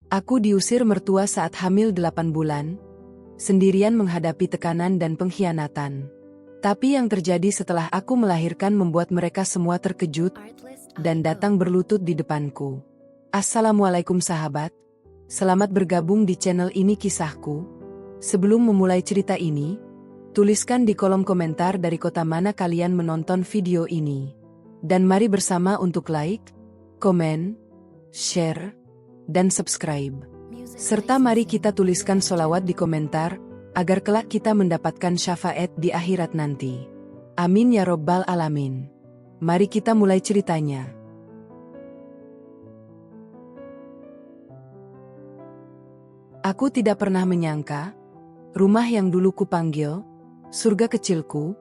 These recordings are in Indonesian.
Aku diusir mertua saat hamil 8 bulan, sendirian menghadapi tekanan dan pengkhianatan. Tapi yang terjadi setelah aku melahirkan membuat mereka semua terkejut dan datang berlutut di depanku. Assalamualaikum sahabat, selamat bergabung di channel ini kisahku. Sebelum memulai cerita ini, tuliskan di kolom komentar dari kota mana kalian menonton video ini. Dan mari bersama untuk like, komen, share, dan subscribe. Serta mari kita tuliskan sholawat di komentar, agar kelak kita mendapatkan syafaat di akhirat nanti. Amin ya robbal alamin. Mari kita mulai ceritanya. Aku tidak pernah menyangka, rumah yang dulu kupanggil surga kecilku,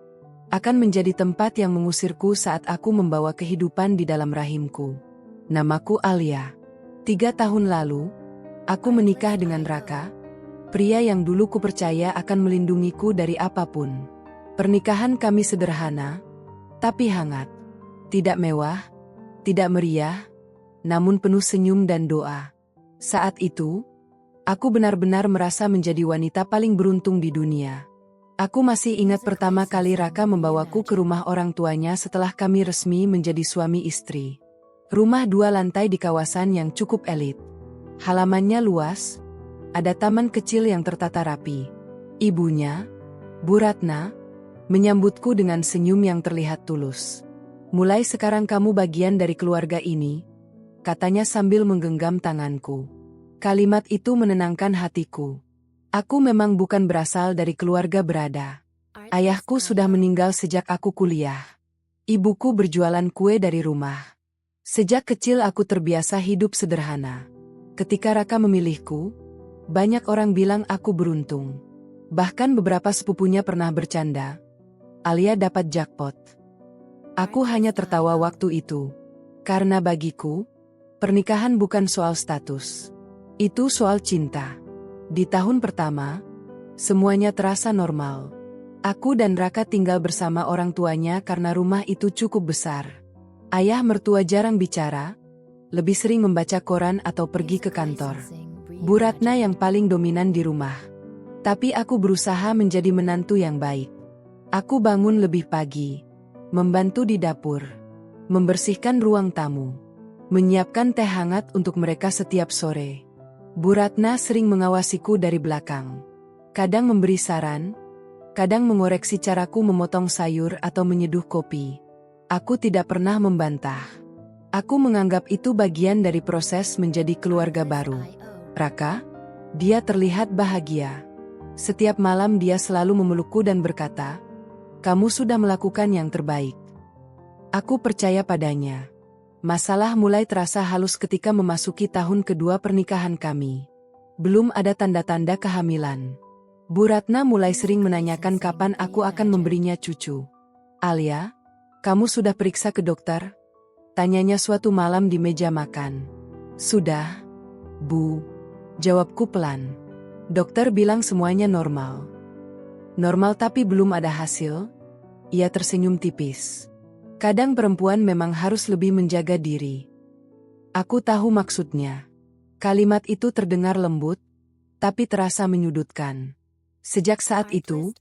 akan menjadi tempat yang mengusirku saat aku membawa kehidupan di dalam rahimku. Namaku Alia. 3 tahun lalu, aku menikah dengan Raka, pria yang dulu kupercaya akan melindungiku dari apapun. Pernikahan kami sederhana, tapi hangat. Tidak mewah, tidak meriah, namun penuh senyum dan doa. Saat itu, aku benar-benar merasa menjadi wanita paling beruntung di dunia. Aku masih ingat pertama kali Raka membawaku ke rumah orang tuanya setelah kami resmi menjadi suami istri. Rumah 2 lantai di kawasan yang cukup elit. Halamannya luas, ada taman kecil yang tertata rapi. Ibunya, Bu Ratna, menyambutku dengan senyum yang terlihat tulus. "Mulai sekarang kamu bagian dari keluarga ini," katanya sambil menggenggam tanganku. Kalimat itu menenangkan hatiku. Aku memang bukan berasal dari keluarga berada. Ayahku sudah meninggal sejak aku kuliah. Ibuku berjualan kue dari rumah. Sejak kecil aku terbiasa hidup sederhana. Ketika Raka memilihku, banyak orang bilang aku beruntung. Bahkan beberapa sepupunya pernah bercanda, Alia dapat jackpot. Aku hanya tertawa waktu itu. Karena bagiku, pernikahan bukan soal status. Itu soal cinta. Di tahun pertama, semuanya terasa normal. Aku dan Raka tinggal bersama orang tuanya karena rumah itu cukup besar. Ayah mertua jarang bicara, lebih sering membaca koran atau pergi ke kantor. Bu Ratna yang paling dominan di rumah. Tapi aku berusaha menjadi menantu yang baik. Aku bangun lebih pagi, membantu di dapur, membersihkan ruang tamu, menyiapkan teh hangat untuk mereka setiap sore. Bu Ratna sering mengawasiku dari belakang. Kadang memberi saran, kadang mengoreksi caraku memotong sayur atau menyeduh kopi. Aku tidak pernah membantah. Aku menganggap itu bagian dari proses menjadi keluarga baru. Raka, dia terlihat bahagia. Setiap malam dia selalu memelukku dan berkata, "Kamu sudah melakukan yang terbaik." Aku percaya padanya. Masalah mulai terasa halus ketika memasuki tahun kedua pernikahan kami. Belum ada tanda-tanda kehamilan. Bu Ratna mulai sering menanyakan kapan aku akan memberinya cucu. "Alia, kamu sudah periksa ke dokter?" tanyanya suatu malam di meja makan. "Sudah, Bu," jawabku pelan. "Dokter bilang semuanya normal." "Normal tapi belum ada hasil?" Ia tersenyum tipis. Kadang perempuan memang harus lebih menjaga diri. Aku tahu maksudnya. Kalimat itu terdengar lembut, tapi terasa menyudutkan. Sejak saat itu,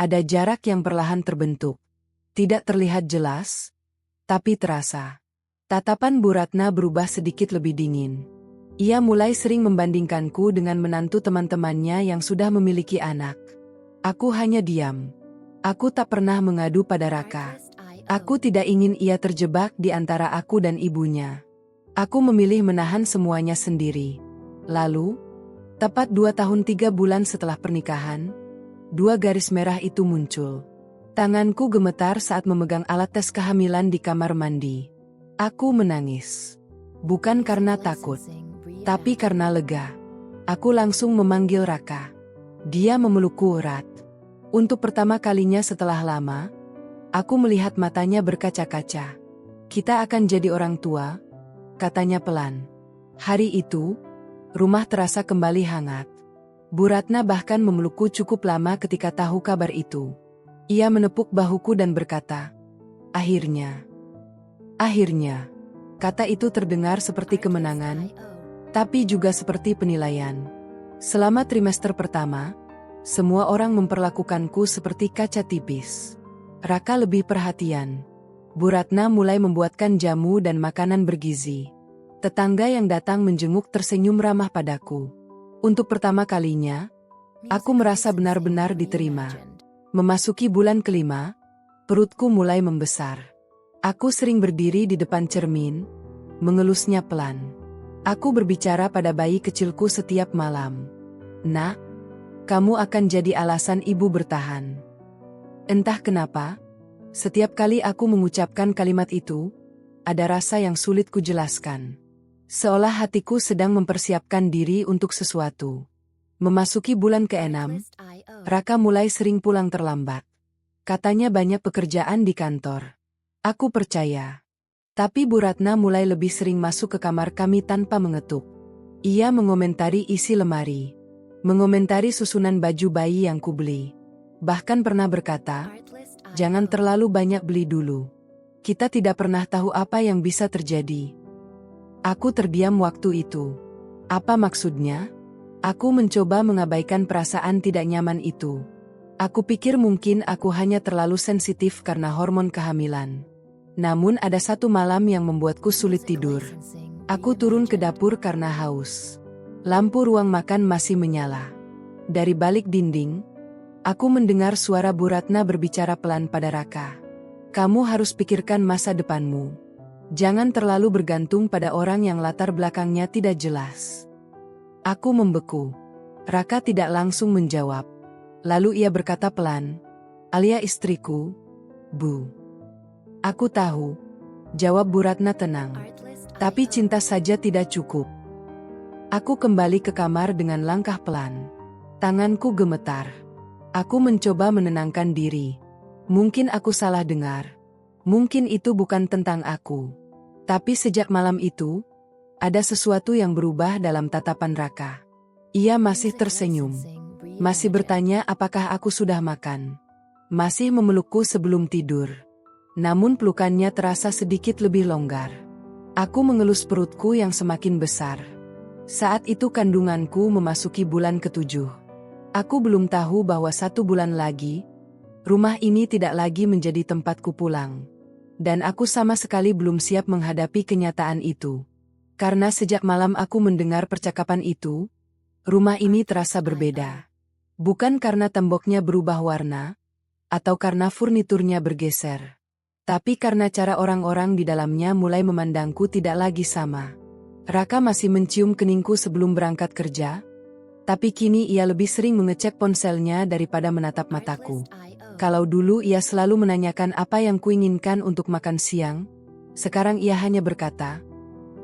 ada jarak yang perlahan terbentuk. Tidak terlihat jelas, tapi terasa. Tatapan Bu Ratna berubah sedikit lebih dingin. Ia mulai sering membandingkanku dengan menantu teman-temannya yang sudah memiliki anak. Aku hanya diam. Aku tak pernah mengadu pada Raka. Aku tidak ingin ia terjebak di antara aku dan ibunya. Aku memilih menahan semuanya sendiri. Lalu, tepat 2 tahun 3 bulan setelah pernikahan, 2 garis merah itu muncul. Tanganku gemetar saat memegang alat tes kehamilan di kamar mandi. Aku menangis. Bukan karena takut, tapi karena lega. Aku langsung memanggil Raka. Dia memelukku erat. Untuk pertama kalinya setelah lama, aku melihat matanya berkaca-kaca. "Kita akan jadi orang tua," katanya pelan. Hari itu, rumah terasa kembali hangat. Bu Ratna bahkan memelukku cukup lama ketika tahu kabar itu. Ia menepuk bahuku dan berkata, "Akhirnya." Akhirnya. Kata itu terdengar seperti kemenangan, Tapi juga seperti penilaian. Selama trimester pertama, semua orang memperlakukanku seperti kaca tipis. Raka lebih perhatian. Bu Ratna mulai membuatkan jamu dan makanan bergizi. Tetangga yang datang menjenguk tersenyum ramah padaku. Untuk pertama kalinya, aku merasa benar-benar diterima. Memasuki bulan kelima, perutku mulai membesar. Aku sering berdiri di depan cermin, mengelusnya pelan. Aku berbicara pada bayi kecilku setiap malam. Nak, kamu akan jadi alasan ibu bertahan. Entah kenapa, setiap kali aku mengucapkan kalimat itu, ada rasa yang sulit kujelaskan. Seolah hatiku sedang mempersiapkan diri untuk sesuatu. Memasuki bulan ke-6, Raka mulai sering pulang terlambat. Katanya banyak pekerjaan di kantor. Aku percaya. Tapi Bu Ratna mulai lebih sering masuk ke kamar kami tanpa mengetuk. Ia mengomentari isi lemari. Mengomentari susunan baju bayi yang kubeli. Bahkan pernah berkata, jangan terlalu banyak beli dulu. Kita tidak pernah tahu apa yang bisa terjadi. Aku terdiam waktu itu. Apa maksudnya? Aku mencoba mengabaikan perasaan tidak nyaman itu. Aku pikir mungkin aku hanya terlalu sensitif karena hormon kehamilan. Namun ada satu malam yang membuatku sulit tidur. Aku turun ke dapur karena haus. Lampu ruang makan masih menyala. Dari balik dinding, aku mendengar suara Bu Ratna berbicara pelan pada Raka. Kamu harus pikirkan masa depanmu. Jangan terlalu bergantung pada orang yang latar belakangnya tidak jelas. Aku membeku. Raka tidak langsung menjawab. Lalu ia berkata pelan, Alia istriku, Bu. Aku tahu, jawab Bu Ratna tenang. Tapi cinta saja tidak cukup. Aku kembali ke kamar dengan langkah pelan. Tanganku gemetar. Aku mencoba menenangkan diri. Mungkin aku salah dengar. Mungkin itu bukan tentang aku. Tapi sejak malam itu, ada sesuatu yang berubah dalam tatapan Raka. Ia masih tersenyum. Masih bertanya apakah aku sudah makan. Masih memelukku sebelum tidur. Namun pelukannya terasa sedikit lebih longgar. Aku mengelus perutku yang semakin besar. Saat itu kandunganku memasuki bulan ke-7. Aku belum tahu bahwa 1 bulan lagi, rumah ini tidak lagi menjadi tempatku pulang. Dan aku sama sekali belum siap menghadapi kenyataan itu. Karena sejak malam aku mendengar percakapan itu, rumah ini terasa berbeda. Bukan karena temboknya berubah warna, atau karena furniturnya bergeser. Tapi karena cara orang-orang di dalamnya mulai memandangku tidak lagi sama. Raka masih mencium keningku sebelum berangkat kerja, tapi kini ia lebih sering mengecek ponselnya daripada menatap mataku. Kalau dulu ia selalu menanyakan apa yang kuinginkan untuk makan siang, sekarang ia hanya berkata,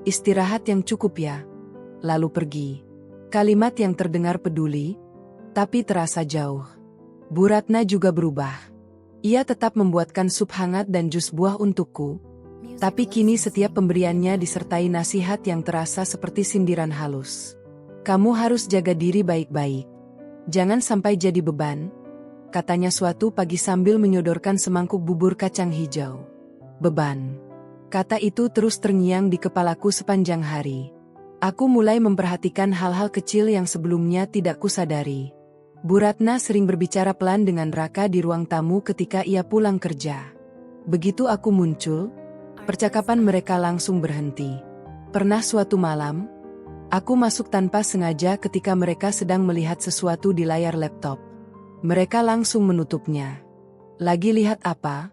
istirahat yang cukup ya, lalu pergi. Kalimat yang terdengar peduli, tapi terasa jauh. Bu Ratna juga berubah. Ia tetap membuatkan sup hangat dan jus buah untukku, tapi kini setiap pemberiannya disertai nasihat yang terasa seperti sindiran halus. Kamu harus jaga diri baik-baik. Jangan sampai jadi beban, katanya suatu pagi sambil menyodorkan semangkuk bubur kacang hijau. Beban. Kata itu terus terngiang di kepalaku sepanjang hari. Aku mulai memperhatikan hal-hal kecil yang sebelumnya tidak kusadari. Bu Ratna sering berbicara pelan dengan Raka di ruang tamu ketika ia pulang kerja. Begitu aku muncul, percakapan mereka langsung berhenti. Pernah suatu malam, aku masuk tanpa sengaja ketika mereka sedang melihat sesuatu di layar laptop. Mereka langsung menutupnya. Lagi lihat apa?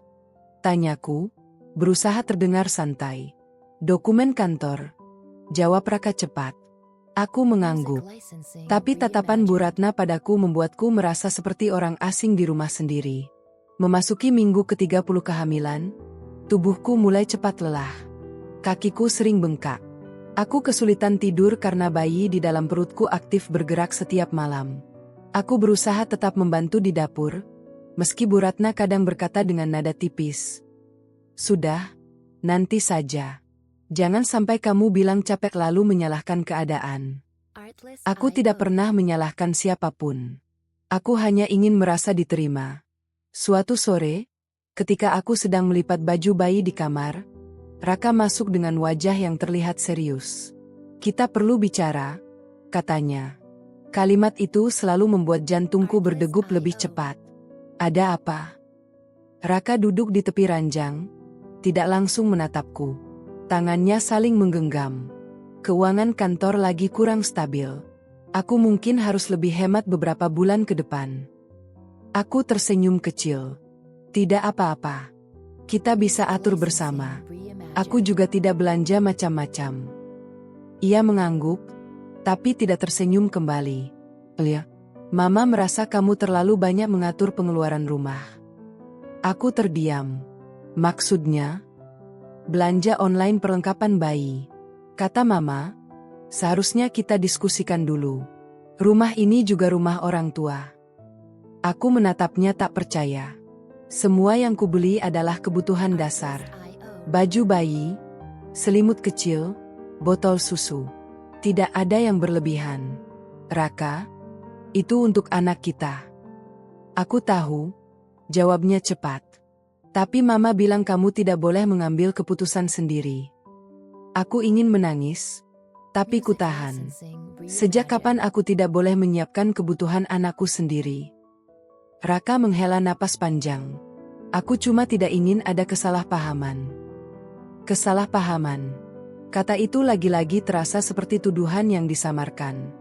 Tanyaku, berusaha terdengar santai. Dokumen kantor. Jawab Raka cepat. Aku mengangguk. Tapi tatapan Bu Ratna padaku membuatku merasa seperti orang asing di rumah sendiri. Memasuki minggu ke-30 kehamilan, tubuhku mulai cepat lelah. Kakiku sering bengkak. Aku kesulitan tidur karena bayi di dalam perutku aktif bergerak setiap malam. Aku berusaha tetap membantu di dapur, meski Bu Ratna kadang berkata dengan nada tipis, "Sudah, nanti saja. Jangan sampai kamu bilang capek lalu menyalahkan keadaan." Aku tidak pernah menyalahkan siapapun. Aku hanya ingin merasa diterima. Suatu sore, ketika aku sedang melipat baju bayi di kamar, Raka masuk dengan wajah yang terlihat serius. Kita perlu bicara, katanya. Kalimat itu selalu membuat jantungku berdegup lebih cepat. Ada apa? Raka duduk di tepi ranjang, tidak langsung menatapku. Tangannya saling menggenggam. Keuangan kantor lagi kurang stabil. Aku mungkin harus lebih hemat beberapa bulan ke depan. Aku tersenyum kecil. Tidak apa-apa. Kita bisa atur bersama. Aku juga tidak belanja macam-macam. Ia mengangguk, tapi tidak tersenyum kembali. Lia, Mama merasa kamu terlalu banyak mengatur pengeluaran rumah. Aku terdiam. Maksudnya? Belanja online perlengkapan bayi. Kata Mama, seharusnya kita diskusikan dulu. Rumah ini juga rumah orang tua. Aku menatapnya tak percaya. Semua yang kubeli adalah kebutuhan dasar. Baju bayi, selimut kecil, botol susu. Tidak ada yang berlebihan. Raka, itu untuk anak kita. Aku tahu, jawabnya cepat. Tapi Mama bilang kamu tidak boleh mengambil keputusan sendiri. Aku ingin menangis, tapi kutahan. Sejak kapan aku tidak boleh menyiapkan kebutuhan anakku sendiri? Raka menghela napas panjang. Aku cuma tidak ingin ada kesalahpahaman. Kesalahpahaman. Kata itu lagi-lagi terasa seperti tuduhan yang disamarkan.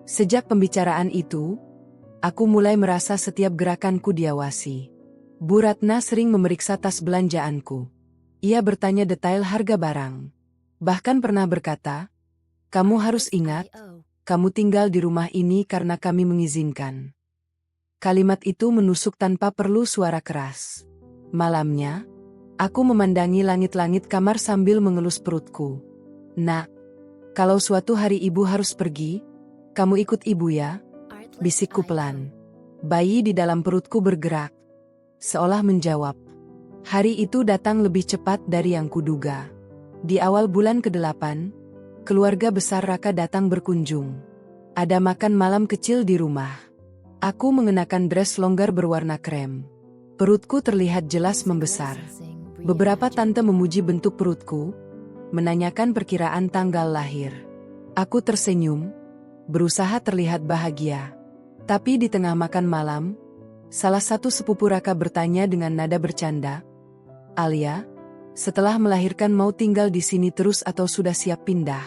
Sejak pembicaraan itu, aku mulai merasa setiap gerakanku diawasi. Bu Ratna sering memeriksa tas belanjaanku. Ia bertanya detail harga barang. Bahkan pernah berkata, "Kamu harus ingat, kamu tinggal di rumah ini karena kami mengizinkan." Kalimat itu menusuk tanpa perlu suara keras. Malamnya, aku memandangi langit-langit kamar sambil mengelus perutku. "Nak, kalau suatu hari ibu harus pergi, kamu ikut ibu ya?" Bisikku pelan. Bayi di dalam perutku bergerak, seolah menjawab. Hari itu datang lebih cepat dari yang kuduga. Di awal bulan ke-8, keluarga besar Raka datang berkunjung. Ada makan malam kecil di rumah. Aku mengenakan dress longgar berwarna krem. Perutku terlihat jelas membesar. Beberapa tante memuji bentuk perutku, menanyakan perkiraan tanggal lahir. Aku tersenyum, berusaha terlihat bahagia. Tapi di tengah makan malam, salah satu sepupu Raka bertanya dengan nada bercanda, "Alia, setelah melahirkan mau tinggal di sini terus atau sudah siap pindah?"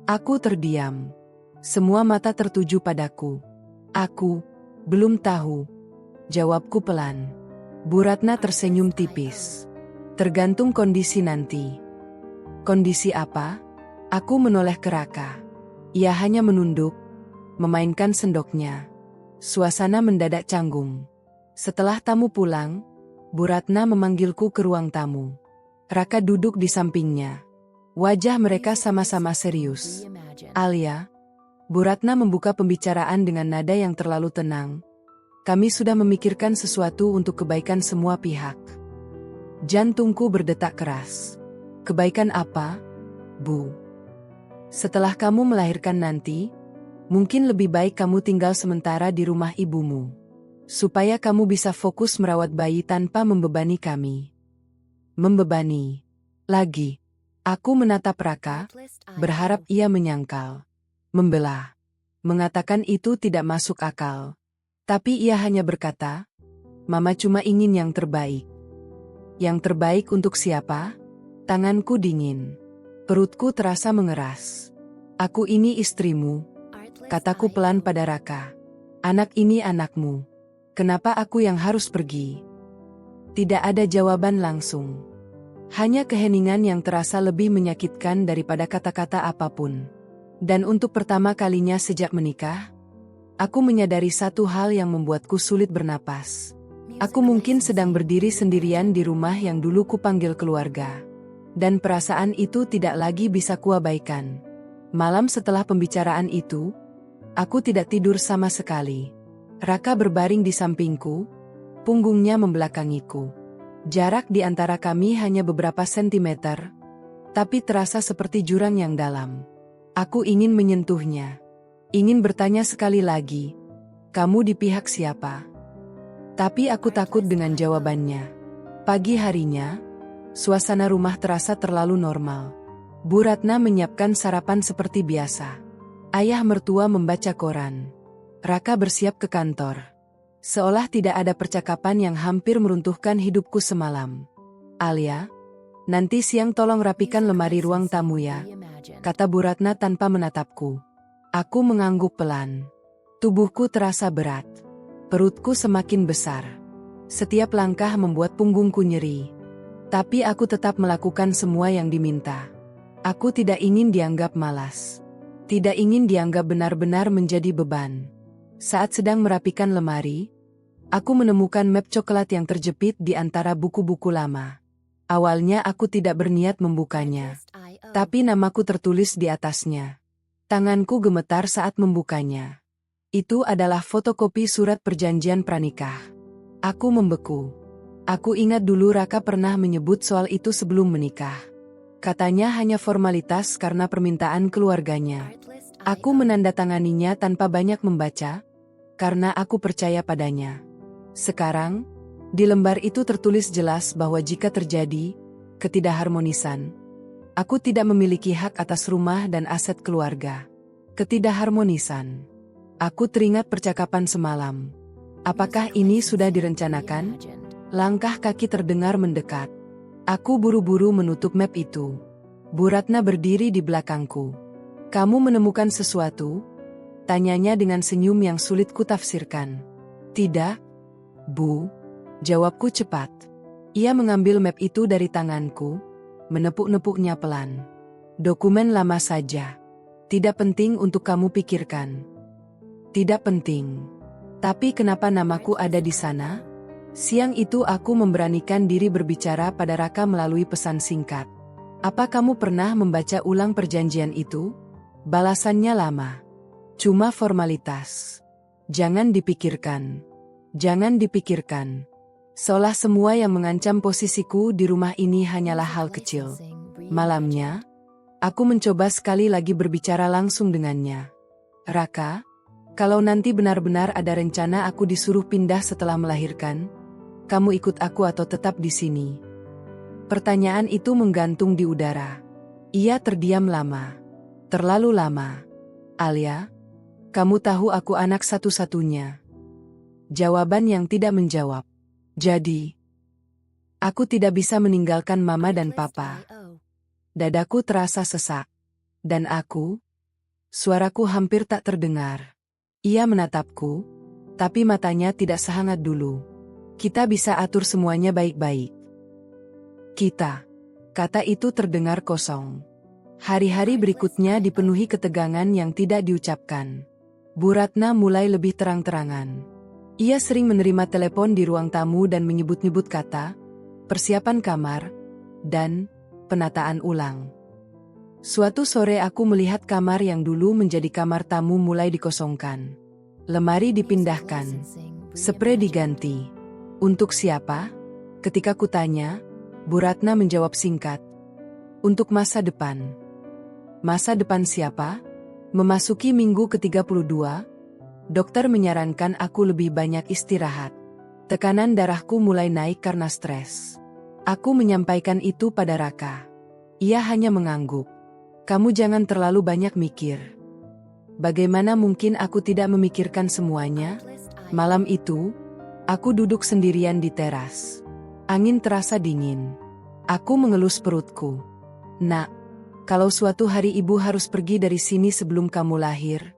Aku terdiam. Semua mata tertuju padaku. "Aku belum tahu," jawabku pelan. Bu Ratna tersenyum tipis. "Tergantung kondisi nanti." "Kondisi apa?" Aku menoleh ke Raka. Ia hanya menunduk, memainkan sendoknya. Suasana mendadak canggung. Setelah tamu pulang, Bu Ratna memanggilku ke ruang tamu. Raka duduk di sampingnya. Wajah mereka sama-sama serius. "Alia," Bu Ratna membuka pembicaraan dengan nada yang terlalu tenang. "Kami sudah memikirkan sesuatu untuk kebaikan semua pihak." Jantungku berdetak keras. "Kebaikan apa, Bu?" "Setelah kamu melahirkan nanti, mungkin lebih baik kamu tinggal sementara di rumah ibumu. Supaya kamu bisa fokus merawat bayi tanpa membebani kami." Membebani. Lagi. Aku menatap Raka, berharap ia menyangkal. Membela. Mengatakan itu tidak masuk akal. Tapi ia hanya berkata, "Mama cuma ingin yang terbaik." Yang terbaik untuk siapa? Tanganku dingin. Perutku terasa mengeras. "Aku ini istrimu," kataku pelan pada Raka. "Anak ini anakmu. Kenapa aku yang harus pergi?" Tidak ada jawaban langsung. Hanya keheningan yang terasa lebih menyakitkan daripada kata-kata apapun. Dan untuk pertama kalinya sejak menikah, aku menyadari satu hal yang membuatku sulit bernapas. Aku mungkin sedang berdiri sendirian di rumah yang dulu kupanggil keluarga. Dan perasaan itu tidak lagi bisa kuabaikan. Malam setelah pembicaraan itu, aku tidak tidur sama sekali. Raka berbaring di sampingku, punggungnya membelakangiku. Jarak di antara kami hanya beberapa sentimeter, tapi terasa seperti jurang yang dalam. Aku ingin menyentuhnya. Ingin bertanya sekali lagi, "Kamu di pihak siapa?" Tapi aku takut dengan jawabannya. Pagi harinya, suasana rumah terasa terlalu normal. Bu Ratna menyiapkan sarapan seperti biasa. Ayah mertua membaca koran. Raka bersiap ke kantor. Seolah tidak ada percakapan yang hampir meruntuhkan hidupku semalam. Alia, nanti siang tolong rapikan lemari ruang tamu ya, kata Bu Ratna tanpa menatapku. Aku mengangguk pelan. Tubuhku terasa berat. Perutku semakin besar. Setiap langkah membuat punggungku nyeri. Tapi aku tetap melakukan semua yang diminta. Aku tidak ingin dianggap malas. Tidak ingin dianggap benar-benar menjadi beban. Saat sedang merapikan lemari, aku menemukan map coklat yang terjepit di antara buku-buku lama. Awalnya aku tidak berniat membukanya. Tapi namaku tertulis di atasnya. Tanganku gemetar saat membukanya. Itu adalah fotokopi surat perjanjian pranikah. Aku membeku. Aku ingat dulu Raka pernah menyebut soal itu sebelum menikah. Katanya hanya formalitas karena permintaan keluarganya. Aku menandatanganinya tanpa banyak membaca, karena aku percaya padanya. Sekarang, di lembar itu tertulis jelas bahwa jika terjadi ketidakharmonisan, aku tidak memiliki hak atas rumah dan aset keluarga. Ketidakharmonisan. Aku teringat percakapan semalam. Apakah ini sudah direncanakan? Langkah kaki terdengar mendekat. Aku buru-buru menutup map itu. Bu Ratna berdiri di belakangku. Kamu menemukan sesuatu? Tanyanya dengan senyum yang sulit kutafsirkan. Tidak, Bu. Jawabku cepat. Ia mengambil map itu dari tanganku, menepuk-nepuknya pelan. Dokumen lama saja. Tidak penting untuk kamu pikirkan. Tidak penting. Tapi kenapa namaku ada di sana? Siang itu aku memberanikan diri berbicara pada Raka melalui pesan singkat. Apa kamu pernah membaca ulang perjanjian itu? Balasannya lama. Cuma formalitas. Jangan dipikirkan. Jangan dipikirkan. Seolah semua yang mengancam posisiku di rumah ini hanyalah hal kecil. Malamnya, aku mencoba sekali lagi berbicara langsung dengannya. Raka, kalau nanti benar-benar ada rencana aku disuruh pindah setelah melahirkan, kamu ikut aku atau tetap di sini? Pertanyaan itu menggantung di udara. Ia terdiam lama. Terlalu lama. Alia, kamu tahu aku anak satu-satunya. Jawaban yang tidak menjawab. Jadi, aku tidak bisa meninggalkan mama dan papa. Dadaku terasa sesak. Dan aku, suaraku hampir tak terdengar. Ia menatapku, tapi matanya tidak sehangat dulu. Kita bisa atur semuanya baik-baik. Kita. Kata itu terdengar kosong. Hari-hari berikutnya dipenuhi ketegangan yang tidak diucapkan. Bu Ratna mulai lebih terang-terangan. Ia sering menerima telepon di ruang tamu dan menyebut-nyebut kata, persiapan kamar, dan penataan ulang. Suatu sore aku melihat kamar yang dulu menjadi kamar tamu mulai dikosongkan. Lemari dipindahkan. Sprei diganti. Untuk siapa? Ketika kutanya, Bu Ratna menjawab singkat. Untuk masa depan. Masa depan siapa? Memasuki minggu ke-32, dokter menyarankan aku lebih banyak istirahat. Tekanan darahku mulai naik karena stres. Aku menyampaikan itu pada Raka. Ia hanya mengangguk. Kamu jangan terlalu banyak mikir. Bagaimana mungkin aku tidak memikirkan semuanya? Malam itu, aku duduk sendirian di teras. Angin terasa dingin. Aku mengelus perutku. Nak, kalau suatu hari ibu harus pergi dari sini sebelum kamu lahir,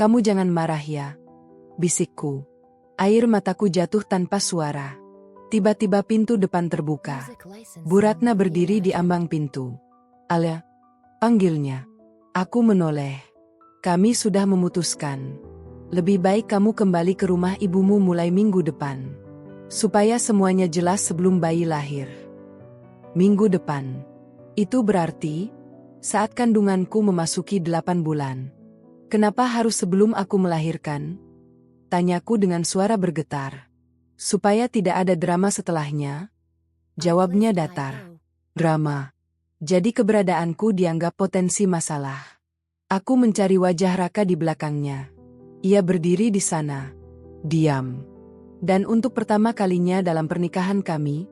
kamu jangan marah ya, bisikku. Air mataku jatuh tanpa suara. Tiba-tiba pintu depan terbuka. Bu Ratna berdiri di ambang pintu. Alia, panggilnya. Aku menoleh. Kami sudah memutuskan. Lebih baik kamu kembali ke rumah ibumu mulai minggu depan. Supaya semuanya jelas sebelum bayi lahir. Minggu depan. Itu berarti, saat kandunganku memasuki 8 bulan. Kenapa harus sebelum aku melahirkan? Tanyaku dengan suara bergetar. Supaya tidak ada drama setelahnya. Jawabnya datar. Drama. Jadi keberadaanku dianggap potensi masalah. Aku mencari wajah Raka di belakangnya. Ia berdiri di sana. Diam. Dan untuk pertama kalinya dalam pernikahan kami,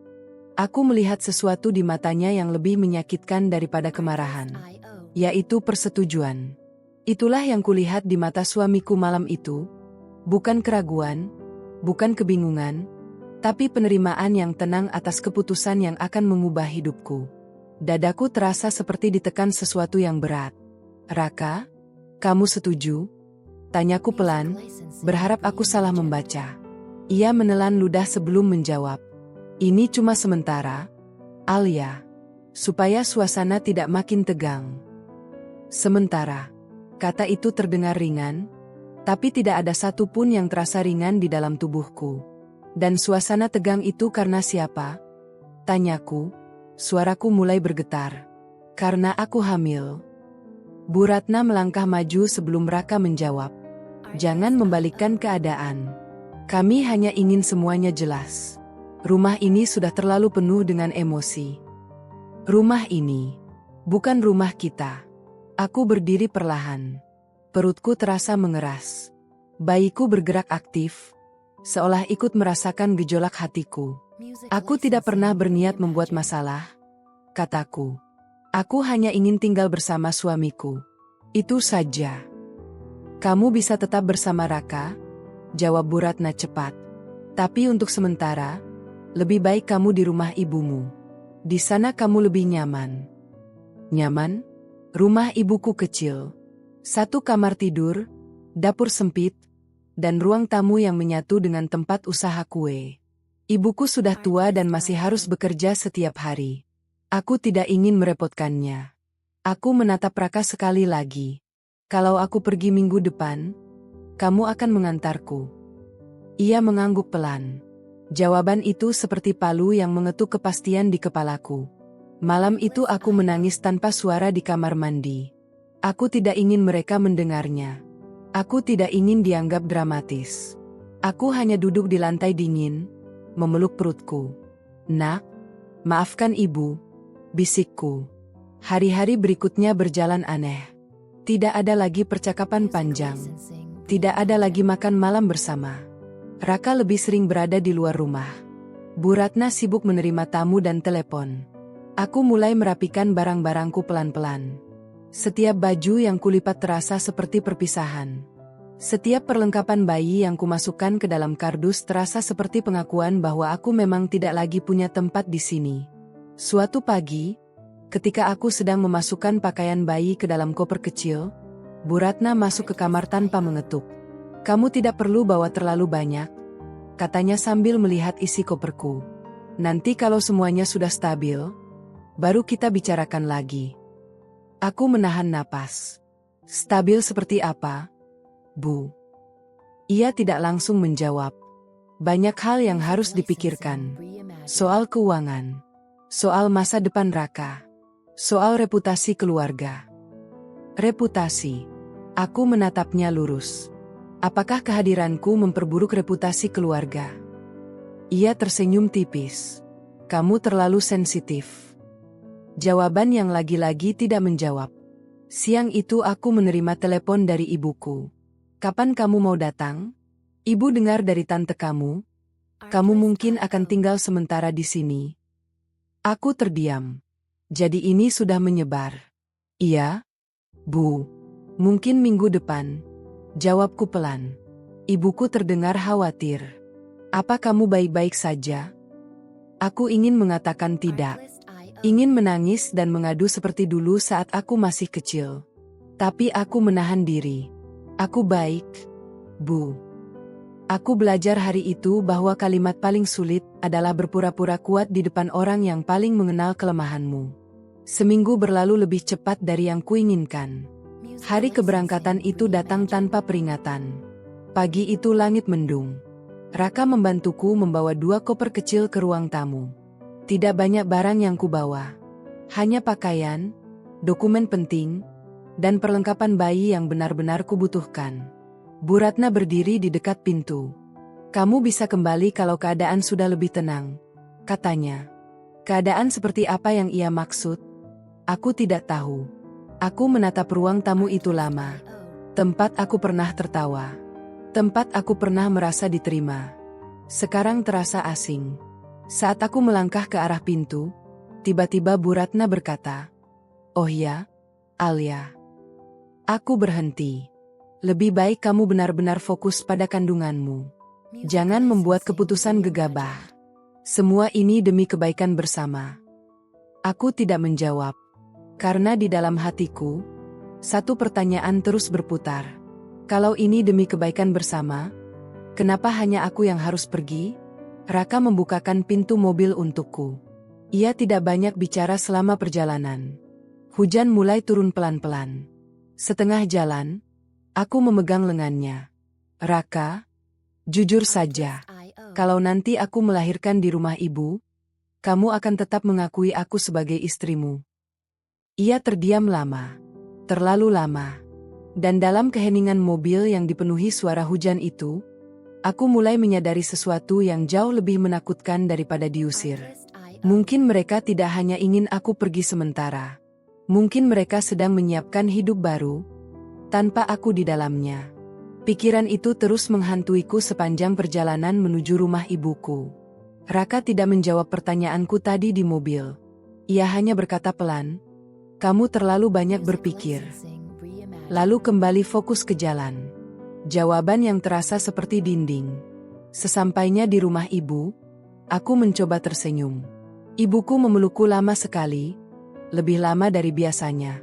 aku melihat sesuatu di matanya yang lebih menyakitkan daripada kemarahan. yaitu persetujuan. Itulah yang kulihat di mata suamiku malam itu, bukan keraguan, bukan kebingungan, tapi penerimaan yang tenang atas keputusan yang akan mengubah hidupku. Dadaku terasa seperti ditekan sesuatu yang berat. "Raka, kamu setuju?" Tanyaku pelan, berharap aku salah membaca. Ia menelan ludah sebelum menjawab. "Ini cuma sementara, Alia, supaya suasana tidak makin tegang." Sementara, kata itu terdengar ringan, tapi tidak ada satupun yang terasa ringan di dalam tubuhku. "Dan suasana tegang itu karena siapa?" Tanyaku, suaraku mulai bergetar. "Karena aku hamil." Bu Ratna melangkah maju sebelum Raka menjawab. "Jangan membalikkan keadaan. Kami hanya ingin semuanya jelas. Rumah ini sudah terlalu penuh dengan emosi. Rumah ini bukan rumah kita." Aku berdiri perlahan. Perutku terasa mengeras. Bayiku bergerak aktif, seolah ikut merasakan gejolak hatiku. "Aku tidak pernah berniat membuat masalah," kataku. "Aku hanya ingin tinggal bersama suamiku. Itu saja." "Kamu bisa tetap bersama Raka," jawab Bu Ratna cepat. "Tapi untuk sementara, lebih baik kamu di rumah ibumu. Di sana kamu lebih nyaman." Nyaman? Rumah ibuku kecil. 1 kamar tidur, dapur sempit, dan ruang tamu yang menyatu dengan tempat usaha kue. Ibuku sudah tua dan masih harus bekerja setiap hari. Aku tidak ingin merepotkannya. Aku menatap Raka sekali lagi. "Kalau aku pergi minggu depan, kamu akan mengantarku?" Ia mengangguk pelan. Jawaban itu seperti palu yang mengetuk kepastian di kepalaku. Malam itu aku menangis tanpa suara di kamar mandi. Aku tidak ingin mereka mendengarnya. Aku tidak ingin dianggap dramatis. Aku hanya duduk di lantai dingin, memeluk perutku. "Nak, maafkan ibu," bisikku. Hari-hari berikutnya berjalan aneh. Tidak ada lagi percakapan panjang. Tidak ada lagi makan malam bersama. Raka lebih sering berada di luar rumah. Bu Ratna sibuk menerima tamu dan telepon. Aku mulai merapikan barang-barangku pelan-pelan. Setiap baju yang kulipat terasa seperti perpisahan. Setiap perlengkapan bayi yang kumasukkan ke dalam kardus terasa seperti pengakuan bahwa aku memang tidak lagi punya tempat di sini. Suatu pagi, ketika aku sedang memasukkan pakaian bayi ke dalam koper kecil, Bu Ratna masuk ke kamar tanpa mengetuk. "Kamu tidak perlu bawa terlalu banyak," katanya sambil melihat isi koperku. "Nanti kalau semuanya sudah stabil, baru kita bicarakan lagi." Aku menahan napas. "Stabil seperti apa, Bu?" Ia tidak langsung menjawab. "Banyak hal yang harus dipikirkan. Soal keuangan, soal masa depan Raka, soal reputasi keluarga." "Reputasi?" Aku menatapnya lurus. "Apakah kehadiranku memperburuk reputasi keluarga?" Ia tersenyum tipis. "Kamu terlalu sensitif." Jawaban yang lagi-lagi tidak menjawab. Siang itu aku menerima telepon dari ibuku. "Kapan kamu mau datang? Ibu dengar dari tante kamu. Kamu mungkin akan tinggal sementara di sini." Aku terdiam. Jadi ini sudah menyebar. "Iya, Bu. Mungkin minggu depan," jawabku pelan. Ibuku terdengar khawatir. "Apa kamu baik-baik saja?" Aku ingin mengatakan tidak. Ingin menangis dan mengadu seperti dulu saat aku masih kecil. Tapi aku menahan diri. "Aku baik, Bu." Aku belajar hari itu bahwa kalimat paling sulit adalah berpura-pura kuat di depan orang yang paling mengenal kelemahanmu. Seminggu berlalu lebih cepat dari yang kuinginkan. Hari keberangkatan itu datang tanpa peringatan. Pagi itu langit mendung. Raka membantuku membawa 2 koper kecil ke ruang tamu. Tidak banyak barang yang kubawa. Hanya pakaian, dokumen penting, dan perlengkapan bayi yang benar-benar kubutuhkan. Bu Ratna berdiri di dekat pintu. "Kamu bisa kembali kalau keadaan sudah lebih tenang," katanya. Keadaan seperti apa yang ia maksud? Aku tidak tahu. Aku menatap ruang tamu itu lama. Tempat aku pernah tertawa. Tempat aku pernah merasa diterima. Sekarang terasa asing. Saat aku melangkah ke arah pintu, tiba-tiba Bu Ratna berkata, "Oh ya, Alia. Aku berhenti. Lebih baik kamu benar-benar fokus pada kandunganmu. Jangan membuat keputusan gegabah. Semua ini demi kebaikan bersama. Aku tidak menjawab. Karena di dalam hatiku, satu pertanyaan terus berputar. Kalau ini demi kebaikan bersama, kenapa hanya aku yang harus pergi? Raka membukakan pintu mobil untukku. Ia tidak banyak bicara selama perjalanan. Hujan mulai turun pelan-pelan. Setengah jalan, aku memegang lengannya. Raka, jujur saja, kalau nanti aku melahirkan di rumah ibu, kamu akan tetap mengakui aku sebagai istrimu. Ia terdiam lama, terlalu lama. Dan dalam keheningan mobil yang dipenuhi suara hujan itu, aku mulai menyadari sesuatu yang jauh lebih menakutkan daripada diusir. Mungkin mereka tidak hanya ingin aku pergi sementara. Mungkin mereka sedang menyiapkan hidup baru, tanpa aku di dalamnya. Pikiran itu terus menghantuiku sepanjang perjalanan menuju rumah ibuku. Raka tidak menjawab pertanyaanku tadi di mobil. Ia hanya berkata pelan, "Kamu terlalu banyak berpikir." Lalu kembali fokus ke jalan. Jawaban yang terasa seperti dinding. Sesampainya di rumah ibu, aku mencoba tersenyum. Ibuku memelukku lama sekali, lebih lama dari biasanya.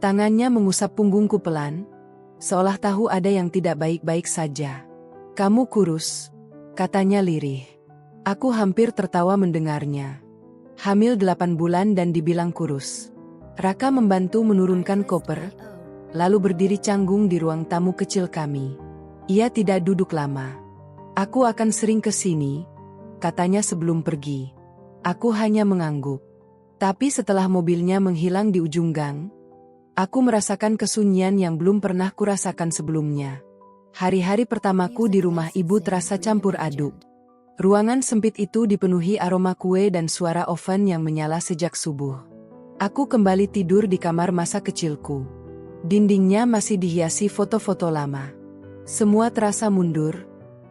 Tangannya mengusap punggungku pelan, seolah tahu ada yang tidak baik-baik saja. "Kamu kurus," katanya lirih. Aku hampir tertawa mendengarnya. Hamil 8 bulan dan dibilang kurus. Raka membantu menurunkan koper, lalu berdiri canggung di ruang tamu kecil kami. Ia tidak duduk lama. "Aku akan sering ke sini," katanya sebelum pergi. Aku hanya mengangguk. Tapi setelah mobilnya menghilang di ujung gang, aku merasakan kesunyian yang belum pernah kurasakan sebelumnya. Hari-hari pertamaku di rumah ibu terasa campur aduk. Ruangan sempit itu dipenuhi aroma kue dan suara oven yang menyala sejak subuh. Aku kembali tidur di kamar masa kecilku. Dindingnya masih dihiasi foto-foto lama. Semua terasa mundur,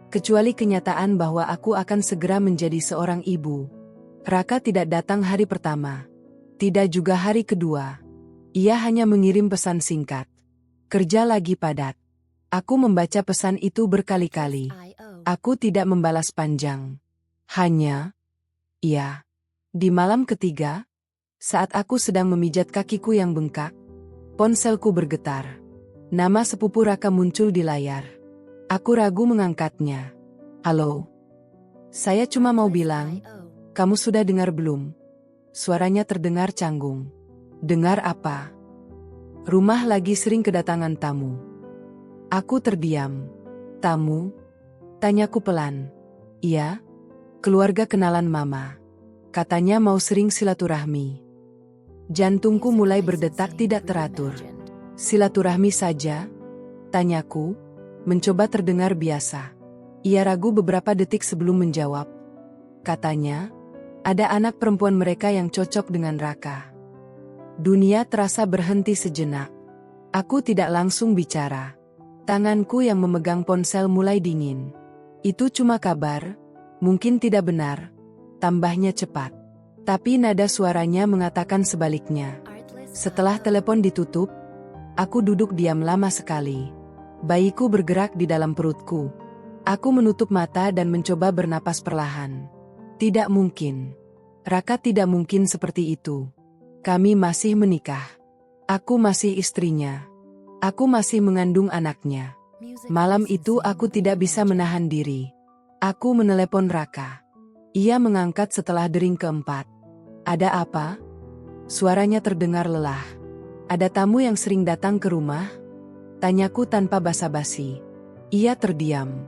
kecuali kenyataan bahwa aku akan segera menjadi seorang ibu. Raka tidak datang hari pertama. Tidak juga hari kedua. Ia hanya mengirim pesan singkat. "Kerja lagi padat." Aku membaca pesan itu berkali-kali. Aku tidak membalas panjang. Hanya, "Iya." Di malam ketiga, saat aku sedang memijat kakiku yang bengkak, ponselku bergetar. Nama sepupu Raka muncul di layar. Aku ragu mengangkatnya. "Halo. Saya cuma mau bilang, kamu sudah dengar belum?" Suaranya terdengar canggung. "Dengar apa?" "Rumah lagi sering kedatangan tamu." Aku terdiam. "Tamu?" tanyaku pelan. "Iya, keluarga kenalan mama. Katanya mau sering silaturahmi." Jantungku mulai berdetak tidak teratur. "Silaturahmi saja?" tanyaku, mencoba terdengar biasa. Ia ragu beberapa detik sebelum menjawab. Katanya, ada anak perempuan mereka yang cocok dengan Raka. Dunia terasa berhenti sejenak. Aku tidak langsung bicara. Tanganku yang memegang ponsel mulai dingin. "Itu cuma kabar, mungkin tidak benar," tambahnya cepat. Tapi nada suaranya mengatakan sebaliknya. Setelah telepon ditutup, aku duduk diam lama sekali. Bayiku bergerak di dalam perutku. Aku menutup mata dan mencoba bernapas perlahan. Tidak mungkin. Raka tidak mungkin seperti itu. Kami masih menikah. Aku masih istrinya. Aku masih mengandung anaknya. Malam itu aku tidak bisa menahan diri. Aku menelepon Raka. Ia mengangkat setelah dering keempat. "Ada apa?" Suaranya terdengar lelah. "Ada tamu yang sering datang ke rumah?" tanyaku tanpa basa-basi. Ia terdiam.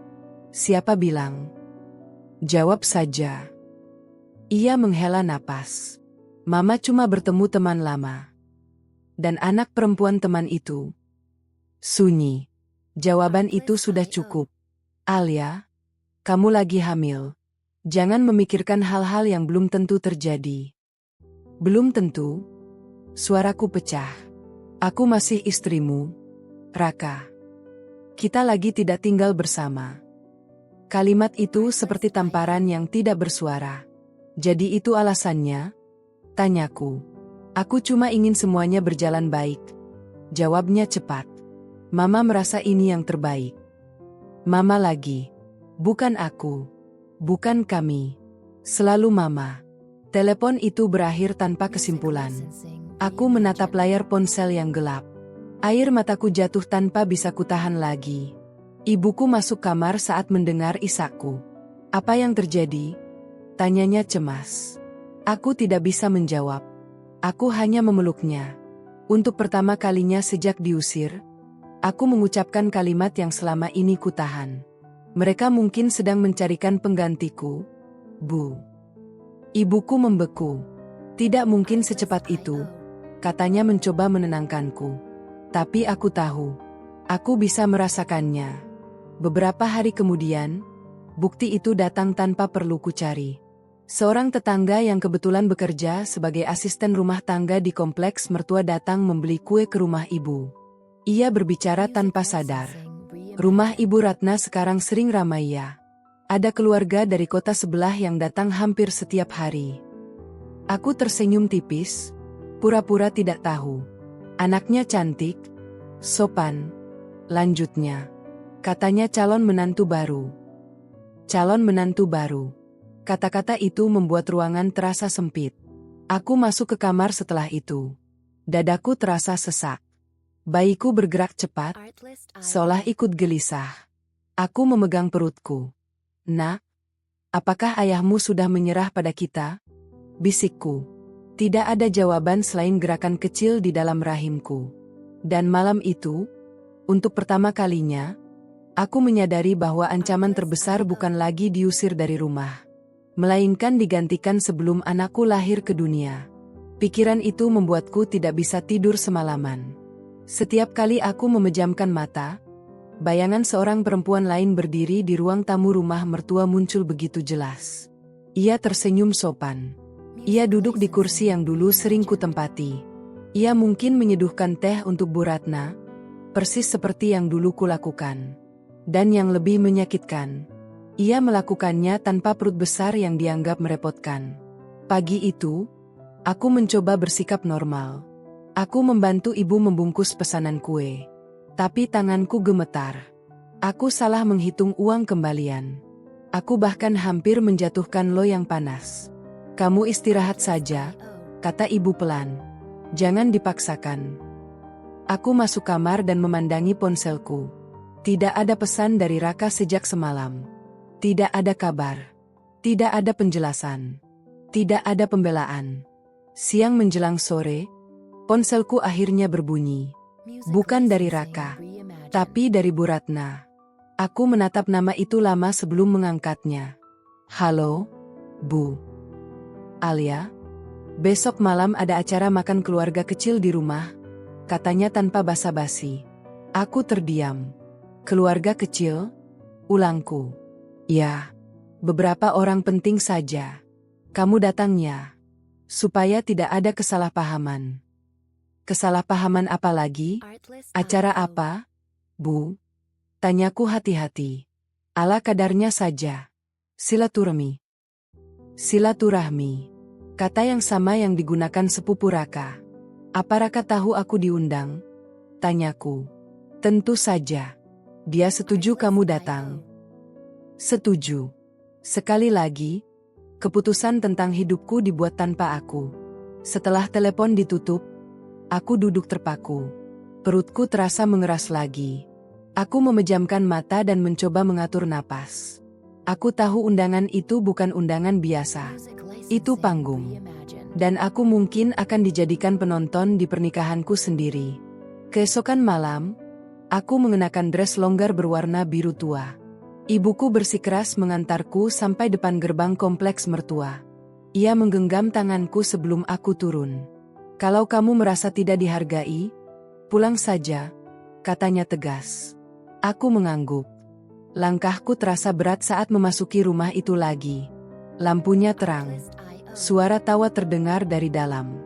"Siapa bilang?" "Jawab saja." Ia menghela napas. "Mama cuma bertemu teman lama." "Dan anak perempuan teman itu?" Sunyi. Jawaban itu sudah cukup. "Alia, kamu lagi hamil. Jangan memikirkan hal-hal yang belum tentu terjadi." "Belum tentu?" Suaraku pecah. "Aku masih istrimu, Raka. Kita lagi tidak tinggal bersama." Kalimat itu seperti tamparan yang tidak bersuara. "Jadi itu alasannya?" tanyaku. "Aku cuma ingin semuanya berjalan baik." Jawabnya cepat. Mama merasa ini yang terbaik. Mama lagi. Bukan aku. Bukan kami. Selalu mama. Telepon itu berakhir tanpa kesimpulan. Aku menatap layar ponsel yang gelap. Air mataku jatuh tanpa bisa kutahan lagi. Ibuku masuk kamar saat mendengar isakku. Apa yang terjadi? Tanyanya cemas. Aku tidak bisa menjawab. Aku hanya memeluknya. Untuk pertama kalinya sejak diusir, aku mengucapkan kalimat yang selama ini kutahan. Mereka mungkin sedang mencarikan penggantiku, Bu. Ibuku membeku. Tidak mungkin secepat itu, katanya mencoba menenangkanku. Tapi aku tahu, aku bisa merasakannya. Beberapa hari kemudian, bukti itu datang tanpa perlu kucari. Seorang tetangga yang kebetulan bekerja sebagai asisten rumah tangga di kompleks mertua datang membeli kue ke rumah ibu. Ia berbicara tanpa sadar. Rumah Ibu Ratna sekarang sering ramai ya. Ada keluarga dari kota sebelah yang datang hampir setiap hari. Aku tersenyum tipis, pura-pura tidak tahu. Anaknya cantik, sopan, lanjutnya. Katanya calon menantu baru. Calon menantu baru. Kata-kata itu membuat ruangan terasa sempit. Aku masuk ke kamar setelah itu. Dadaku terasa sesak. Bayiku bergerak cepat, seolah ikut gelisah. Aku memegang perutku. Nak, apakah ayahmu sudah menyerah pada kita? Bisikku. Tidak ada jawaban selain gerakan kecil di dalam rahimku. Dan malam itu, untuk pertama kalinya, aku menyadari bahwa ancaman terbesar bukan lagi diusir dari rumah, melainkan digantikan sebelum anakku lahir ke dunia. Pikiran itu membuatku tidak bisa tidur semalaman. Setiap kali aku memejamkan mata, bayangan seorang perempuan lain berdiri di ruang tamu rumah mertua muncul begitu jelas. Ia tersenyum sopan. Ia duduk di kursi yang dulu sering kutempati. Ia mungkin menyeduhkan teh untuk Bu Ratna, persis seperti yang dulu kulakukan. Dan yang lebih menyakitkan, ia melakukannya tanpa perut besar yang dianggap merepotkan. Pagi itu, aku mencoba bersikap normal. Aku membantu ibu membungkus pesanan kue. Tapi tanganku gemetar. Aku salah menghitung uang kembalian. Aku bahkan hampir menjatuhkan loyang panas. Kamu istirahat saja, kata ibu pelan. Jangan dipaksakan. Aku masuk kamar dan memandangi ponselku. Tidak ada pesan dari Raka sejak semalam. Tidak ada kabar. Tidak ada penjelasan. Tidak ada pembelaan. Siang menjelang sore, ponselku akhirnya berbunyi. Bukan dari Raka, tapi dari Bu Ratna. Aku menatap nama itu lama sebelum mengangkatnya. Halo, Bu. Alia, besok malam ada acara makan keluarga kecil di rumah, katanya tanpa basa-basi. Aku terdiam. Keluarga kecil? Ulangku. Ya, beberapa orang penting saja. Kamu datangnya, supaya tidak ada kesalahpahaman. Kesalahpahaman apa lagi? Acara apa, Bu? Tanyaku hati-hati. Ala kadarnya saja. Silaturahmi. Silaturahmi. Kata yang sama yang digunakan sepupu Raka. Apa Raka tahu aku diundang? Tanyaku. Tentu saja. Dia setuju kamu datang. Setuju. Sekali lagi, keputusan tentang hidupku dibuat tanpa aku. Setelah telepon ditutup, aku duduk terpaku. Perutku terasa mengeras lagi. Aku memejamkan mata dan mencoba mengatur napas. Aku tahu undangan itu bukan undangan biasa. Itu panggung. Dan aku mungkin akan dijadikan penonton di pernikahanku sendiri. Keesokan malam, aku mengenakan dress longgar berwarna biru tua. Ibuku bersikeras mengantarku sampai depan gerbang kompleks mertua. Ia menggenggam tanganku sebelum aku turun. Kalau kamu merasa tidak dihargai, pulang saja, katanya tegas. Aku mengangguk. Langkahku terasa berat saat memasuki rumah itu lagi. Lampunya terang. Suara tawa terdengar dari dalam.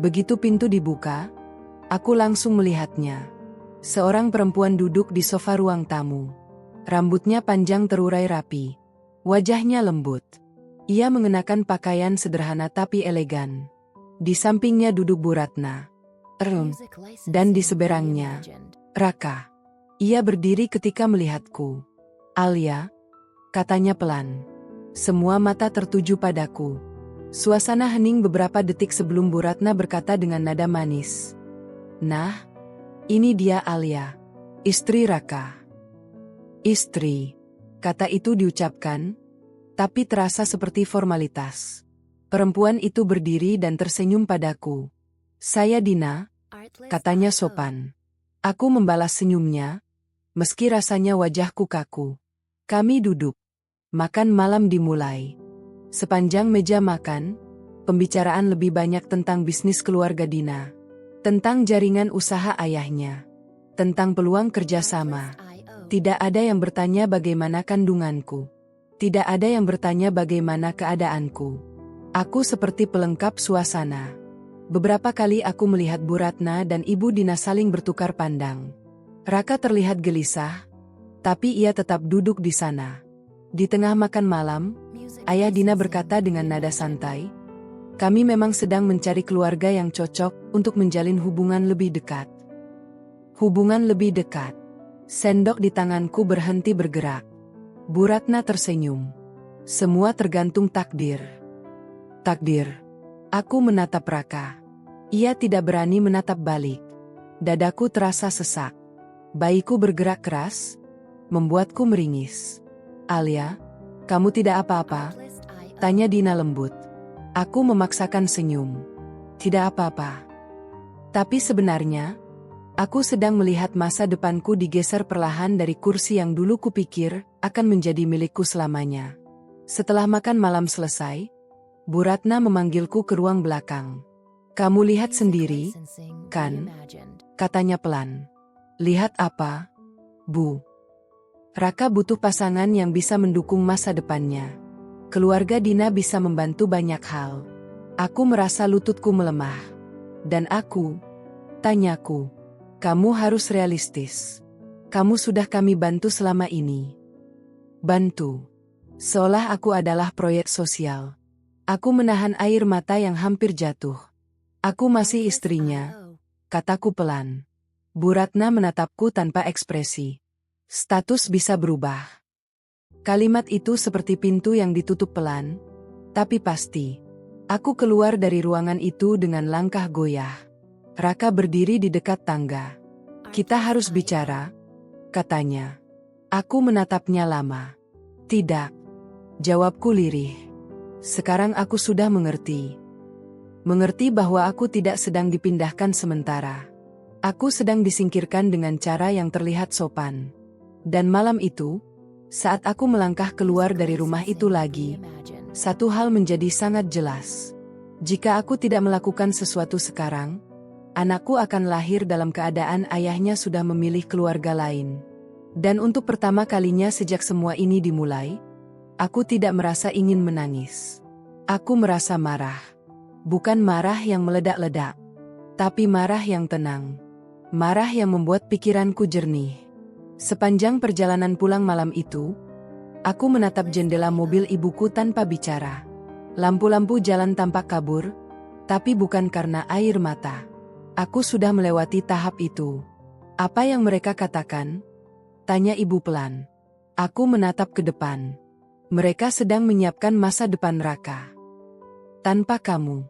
Begitu pintu dibuka, aku langsung melihatnya. Seorang perempuan duduk di sofa ruang tamu. Rambutnya panjang terurai rapi. Wajahnya lembut. Ia mengenakan pakaian sederhana tapi elegan. Di sampingnya duduk Bu Ratna. Erem. Dan di seberangnya, Raka. Ia berdiri ketika melihatku. Alia, katanya pelan. Semua mata tertuju padaku. Suasana hening beberapa detik sebelum Bu Ratna berkata dengan nada manis. Nah, ini dia Alia, istri Raka. Istri, kata itu diucapkan, tapi terasa seperti formalitas. Perempuan itu berdiri dan tersenyum padaku. Saya Dina, katanya sopan. Aku membalas senyumnya, meski rasanya wajahku kaku. Kami duduk. Makan malam dimulai. Sepanjang meja makan, pembicaraan lebih banyak tentang bisnis keluarga Dina. Tentang jaringan usaha ayahnya. Tentang peluang kerjasama. Tidak ada yang bertanya bagaimana kandunganku. Tidak ada yang bertanya bagaimana keadaanku. Aku seperti pelengkap suasana. Beberapa kali aku melihat Bu Ratna dan Ibu Dina saling bertukar pandang. Raka terlihat gelisah, tapi ia tetap duduk di sana. Di tengah makan malam, Ayah Dina berkata dengan nada santai, kami memang sedang mencari keluarga yang cocok untuk menjalin hubungan lebih dekat. Hubungan lebih dekat. Sendok di tanganku berhenti bergerak. Bu Ratna tersenyum. Semua tergantung takdir. Takdir. Aku menatap Raka. Ia tidak berani menatap balik. Dadaku terasa sesak. Bayiku bergerak keras, membuatku meringis. Alia, kamu tidak apa-apa? Tanya Dina lembut. Aku memaksakan senyum. Tidak apa-apa. Tapi sebenarnya, aku sedang melihat masa depanku digeser perlahan dari kursi yang dulu kupikir akan menjadi milikku selamanya. Setelah makan malam selesai, Bu Ratna memanggilku ke ruang belakang. Kamu lihat sendiri, kan? Katanya pelan. Lihat apa, Bu? Raka butuh pasangan yang bisa mendukung masa depannya. Keluarga Dina bisa membantu banyak hal. Aku merasa lututku melemah. Dan aku, tanyaku, kamu harus realistis. Kamu sudah kami bantu selama ini. Bantu. Seolah aku adalah proyek sosial. Aku menahan air mata yang hampir jatuh. Aku masih istrinya, kataku pelan. Bu Ratna menatapku tanpa ekspresi. Status bisa berubah. Kalimat itu seperti pintu yang ditutup pelan, tapi pasti. Aku keluar dari ruangan itu dengan langkah goyah. Raka berdiri di dekat tangga. Kita harus bicara, katanya. Aku menatapnya lama. Tidak. Jawabku lirih. Sekarang aku sudah mengerti. Mengerti bahwa aku tidak sedang dipindahkan sementara. Aku sedang disingkirkan dengan cara yang terlihat sopan. Dan malam itu, saat aku melangkah keluar dari rumah itu lagi, satu hal menjadi sangat jelas. Jika aku tidak melakukan sesuatu sekarang, anakku akan lahir dalam keadaan ayahnya sudah memilih keluarga lain. Dan untuk pertama kalinya sejak semua ini dimulai, aku tidak merasa ingin menangis. Aku merasa marah. Bukan marah yang meledak-ledak, tapi marah yang tenang. Marah yang membuat pikiranku jernih. Sepanjang perjalanan pulang malam itu, aku menatap jendela mobil ibuku tanpa bicara. Lampu-lampu jalan tampak kabur, tapi bukan karena air mata. Aku sudah melewati tahap itu. Apa yang mereka katakan? Tanya ibu pelan. Aku menatap ke depan. Mereka sedang menyiapkan masa depan Raka. Tanpa kamu.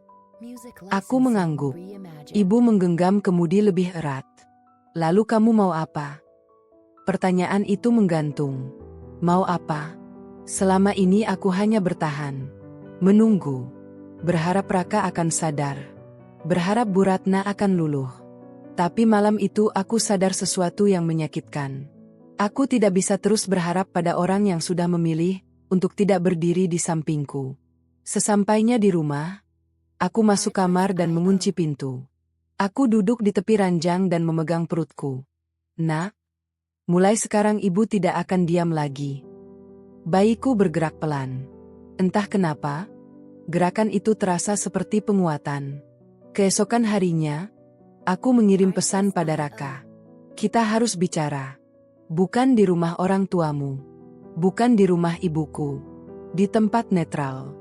Aku mengangguk. Ibu menggenggam kemudi lebih erat. Lalu kamu mau apa? Pertanyaan itu menggantung. Mau apa? Selama ini aku hanya bertahan. Menunggu. Berharap Raka akan sadar. Berharap Bu Ratna akan luluh. Tapi malam itu aku sadar sesuatu yang menyakitkan. Aku tidak bisa terus berharap pada orang yang sudah memilih untuk tidak berdiri di sampingku. Sesampainya di rumah, aku masuk kamar dan mengunci pintu. Aku duduk di tepi ranjang dan memegang perutku. Nak, mulai sekarang ibu tidak akan diam lagi. Bayiku bergerak pelan. Entah kenapa, gerakan itu terasa seperti penguatan. Keesokan harinya, aku mengirim pesan pada Raka. Kita harus bicara. Bukan di rumah orang tuamu. Bukan di rumah ibuku. Di tempat netral.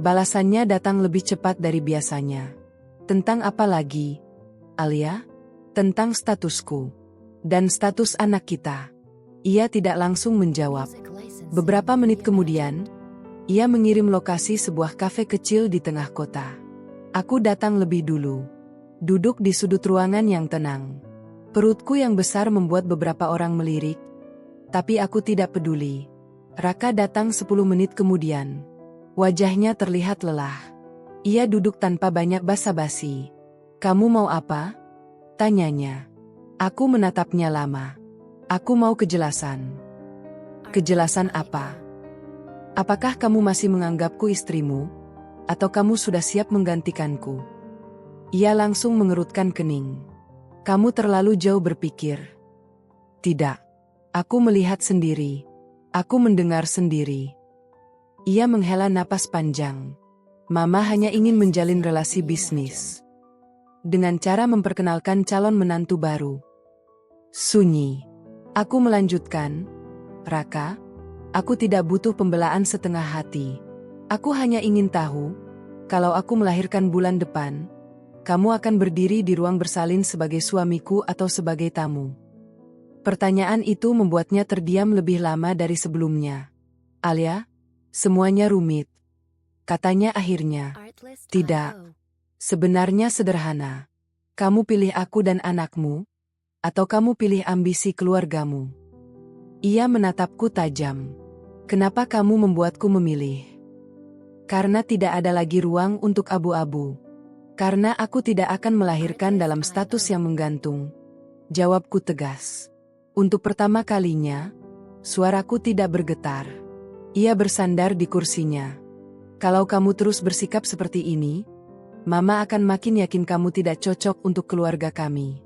Balasannya datang lebih cepat dari biasanya. Tentang apa lagi? Alia, tentang statusku dan status anak kita. Ia tidak langsung menjawab. Beberapa menit kemudian, ia mengirim lokasi sebuah kafe kecil di tengah kota. Aku datang lebih dulu. Duduk di sudut ruangan yang tenang. Perutku yang besar membuat beberapa orang melirik, tapi aku tidak peduli. Raka datang 10 menit kemudian. Wajahnya terlihat lelah. Ia duduk tanpa banyak basa-basi. "Kamu mau apa?" tanyanya. Aku menatapnya lama. "Aku mau kejelasan." "Kejelasan apa? Apakah kamu masih menganggapku istrimu? Atau kamu sudah siap menggantikanku?" Ia langsung mengerutkan kening. "Kamu terlalu jauh berpikir." "Tidak. Aku melihat sendiri. Aku mendengar sendiri." Ia menghela napas panjang. "Mama hanya ingin menjalin relasi bisnis. Dengan cara memperkenalkan calon menantu baru." Sunyi. Aku melanjutkan. "Raka, aku tidak butuh pembelaan setengah hati. Aku hanya ingin tahu, kalau aku melahirkan bulan depan, kamu akan berdiri di ruang bersalin sebagai suamiku atau sebagai tamu?" Pertanyaan itu membuatnya terdiam lebih lama dari sebelumnya. "Alia, semuanya rumit," katanya akhirnya. "Tidak. Sebenarnya sederhana. Kamu pilih aku dan anakmu, atau kamu pilih ambisi keluargamu?" Ia menatapku tajam. "Kenapa kamu membuatku memilih?" "Karena tidak ada lagi ruang untuk abu-abu. Karena aku tidak akan melahirkan dalam status yang menggantung," jawabku tegas. Untuk pertama kalinya, suaraku tidak bergetar. Ia bersandar di kursinya. "Kalau kamu terus bersikap seperti ini, Mama akan makin yakin kamu tidak cocok untuk keluarga kami."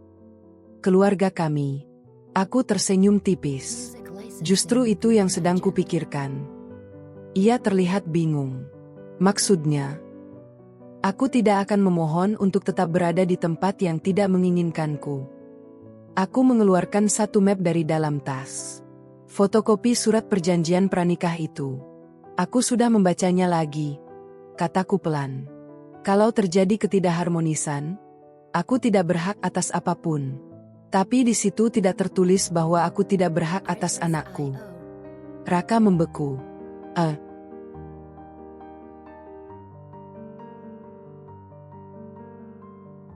"Keluarga kami?" Aku tersenyum tipis. Justru itu yang sedang kupikirkan. Ia terlihat bingung. "Maksudnya?" "Aku tidak akan memohon untuk tetap berada di tempat yang tidak menginginkanku." Aku mengeluarkan satu map dari dalam tas. "Fotokopi surat perjanjian pranikah itu. Aku sudah membacanya lagi," kataku pelan. "Kalau terjadi ketidakharmonisan, aku tidak berhak atas apapun. Tapi di situ tidak tertulis bahwa aku tidak berhak atas anakku." Raka membeku.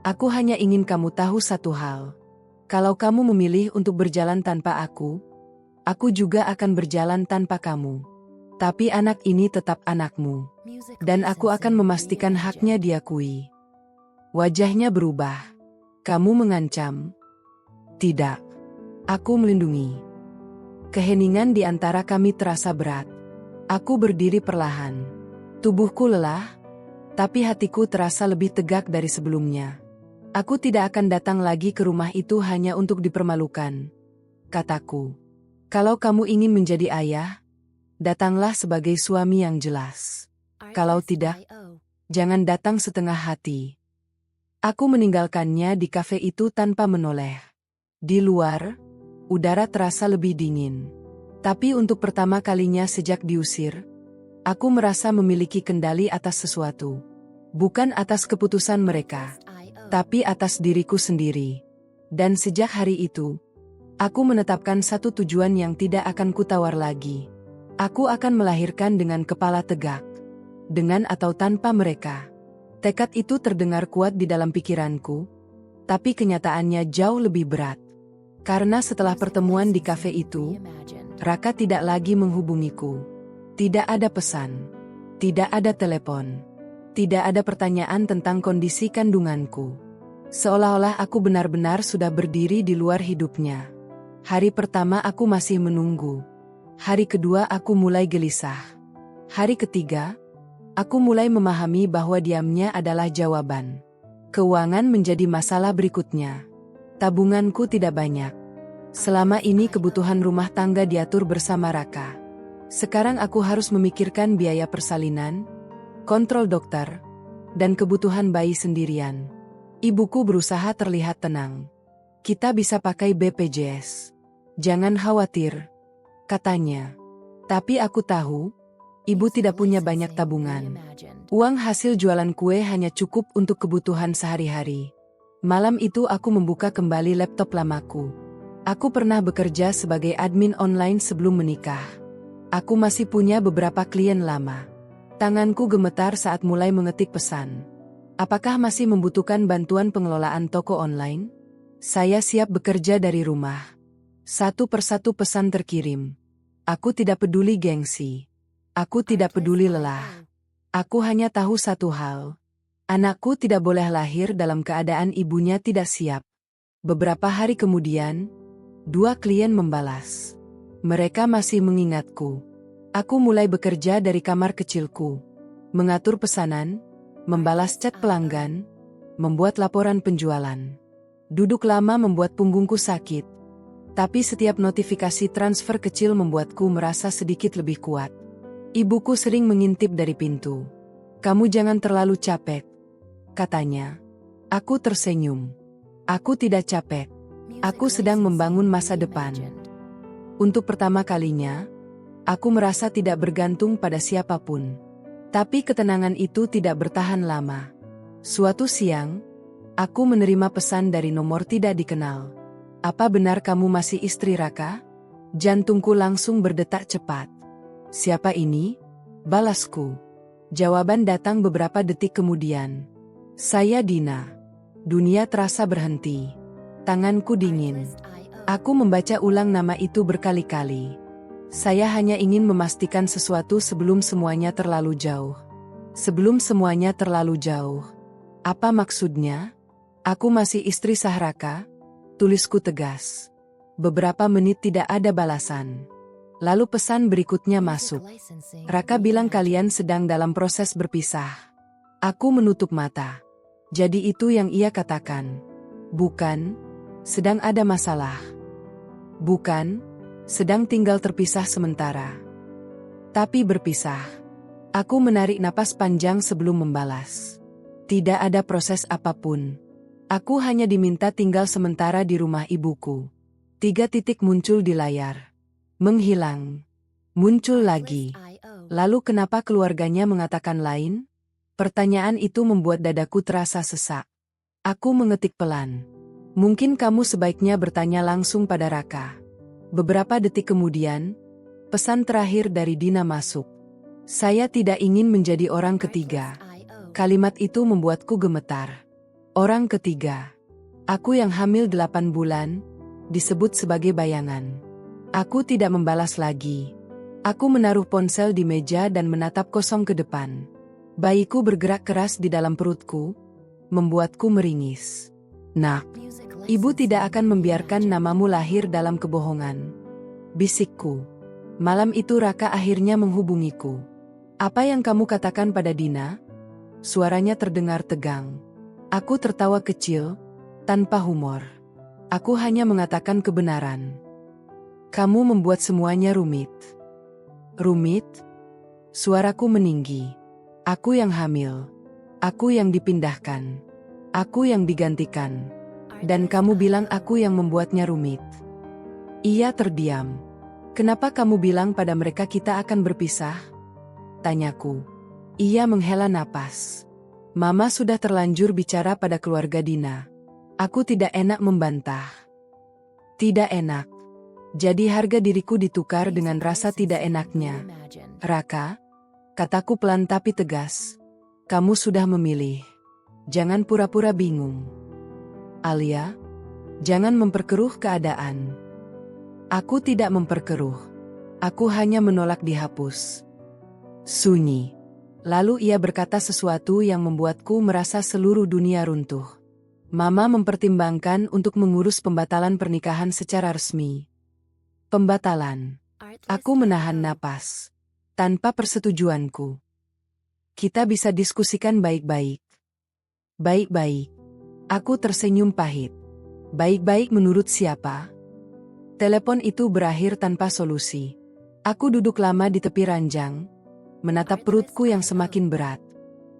"Aku hanya ingin kamu tahu satu hal. Kalau kamu memilih untuk berjalan tanpa aku juga akan berjalan tanpa kamu. Tapi anak ini tetap anakmu. Dan aku akan memastikan haknya diakui." Wajahnya berubah. "Kamu mengancam?" "Tidak. Aku melindungi." Keheningan di antara kami terasa berat. Aku berdiri perlahan. Tubuhku lelah, tapi hatiku terasa lebih tegak dari sebelumnya. "Aku tidak akan datang lagi ke rumah itu hanya untuk dipermalukan," kataku. "Kalau kamu ingin menjadi ayah, datanglah sebagai suami yang jelas. Kalau tidak, jangan datang setengah hati." Aku meninggalkannya di kafe itu tanpa menoleh. Di luar, udara terasa lebih dingin. Tapi untuk pertama kalinya sejak diusir, aku merasa memiliki kendali atas sesuatu. Bukan atas keputusan mereka, tapi atas diriku sendiri. Dan sejak hari itu, aku menetapkan satu tujuan yang tidak akan kutawar lagi. Aku akan melahirkan dengan kepala tegak. Dengan atau tanpa mereka. Tekad itu terdengar kuat di dalam pikiranku, tapi kenyataannya jauh lebih berat. Karena setelah pertemuan di kafe itu, Raka tidak lagi menghubungiku. Tidak ada pesan. Tidak ada telepon. Tidak ada pertanyaan tentang kondisi kandunganku. Seolah-olah aku benar-benar sudah berdiri di luar hidupnya. Hari pertama aku masih menunggu. Hari kedua aku mulai gelisah. Hari ketiga, aku mulai memahami bahwa diamnya adalah jawaban. Keuangan menjadi masalah berikutnya. Tabunganku tidak banyak. Selama ini kebutuhan rumah tangga diatur bersama Raka. Sekarang aku harus memikirkan biaya persalinan, kontrol dokter, dan kebutuhan bayi sendirian. Ibuku berusaha terlihat tenang. "Kita bisa pakai BPJS. Jangan khawatir," katanya. Tapi aku tahu, ibu tidak punya banyak tabungan. Uang hasil jualan kue hanya cukup untuk kebutuhan sehari-hari. Malam itu aku membuka kembali laptop lamaku. Aku pernah bekerja sebagai admin online sebelum menikah. Aku masih punya beberapa klien lama. Tanganku gemetar saat mulai mengetik pesan. Apakah masih membutuhkan bantuan pengelolaan toko online? Saya siap bekerja dari rumah. Satu persatu pesan terkirim. Aku tidak peduli gengsi. Aku tidak peduli lelah. Aku hanya tahu satu hal. Anakku tidak boleh lahir dalam keadaan ibunya tidak siap. Beberapa hari kemudian, 2 klien membalas. Mereka masih mengingatku. Aku mulai bekerja dari kamar kecilku. Mengatur pesanan, membalas chat pelanggan, membuat laporan penjualan. Duduk lama membuat punggungku sakit. Tapi setiap notifikasi transfer kecil membuatku merasa sedikit lebih kuat. Ibuku sering mengintip dari pintu. "Kamu jangan terlalu capek," katanya. Aku tersenyum. Aku tidak capek. Aku sedang membangun masa depan. Untuk pertama kalinya, aku merasa tidak bergantung pada siapapun. Tapi ketenangan itu tidak bertahan lama. Suatu siang, aku menerima pesan dari nomor tidak dikenal. "Apa benar kamu masih istri Raka?" Jantungku langsung berdetak cepat. "Siapa ini?" balasku. Jawaban datang beberapa detik kemudian. "Saya Dina." Dunia terasa berhenti. Tanganku dingin. Aku membaca ulang nama itu berkali-kali. Saya hanya ingin memastikan sesuatu sebelum semuanya terlalu jauh. Sebelum semuanya terlalu jauh. Apa maksudnya? "Aku masih istri sah Raka?" tulisku tegas. Beberapa menit tidak ada balasan. Lalu pesan berikutnya masuk. "Raka bilang kalian sedang dalam proses berpisah." Aku menutup mata. Jadi itu yang ia katakan. Bukan, sedang ada masalah. Bukan, sedang tinggal terpisah sementara. Tapi berpisah. Aku menarik napas panjang sebelum membalas. Tidak ada proses apapun. Aku hanya diminta tinggal sementara di rumah ibuku. 3 titik muncul di layar. Menghilang. Muncul lagi. Lalu kenapa keluarganya mengatakan lain? Pertanyaan itu membuat dadaku terasa sesak. Aku mengetik pelan. "Mungkin kamu sebaiknya bertanya langsung pada Raka." Beberapa detik kemudian, pesan terakhir dari Dina masuk. "Saya tidak ingin menjadi orang ketiga." Kalimat itu membuatku gemetar. Orang ketiga. Aku yang hamil 8 bulan, disebut sebagai bayangan. Aku tidak membalas lagi. Aku menaruh ponsel di meja dan menatap kosong ke depan. Bayiku bergerak keras di dalam perutku, membuatku meringis. "Nak, ibu tidak akan membiarkan namamu lahir dalam kebohongan," bisikku. Malam itu Raka akhirnya menghubungiku. "Apa yang kamu katakan pada Dina?" Suaranya terdengar tegang. Aku tertawa kecil, tanpa humor. Aku hanya mengatakan kebenaran. "Kamu membuat semuanya rumit." "Rumit?" Suaraku meninggi. "Aku yang hamil. Aku yang dipindahkan. Aku yang digantikan. Dan kamu bilang aku yang membuatnya rumit." Ia terdiam. "Kenapa kamu bilang pada mereka kita akan berpisah?" tanyaku. Ia menghela napas. "Mama sudah terlanjur bicara pada keluarga Dina." Aku tidak enak membantah. Tidak enak. Jadi harga diriku ditukar dengan rasa tidak enaknya. "Raka," kataku pelan tapi tegas. "Kamu sudah memilih. Jangan pura-pura bingung. Alia, jangan memperkeruh keadaan." Aku tidak memperkeruh. Aku hanya menolak dihapus. Sunyi. Lalu ia berkata sesuatu yang membuatku merasa seluruh dunia runtuh. "Mama mempertimbangkan untuk mengurus pembatalan pernikahan secara resmi." Pembatalan. Aku menahan napas. "Tanpa persetujuanku. Kita bisa diskusikan baik-baik." "Baik-baik." Aku tersenyum pahit. "Baik-baik menurut siapa?" Telepon itu berakhir tanpa solusi. Aku duduk lama di tepi ranjang, menatap perutku yang semakin berat.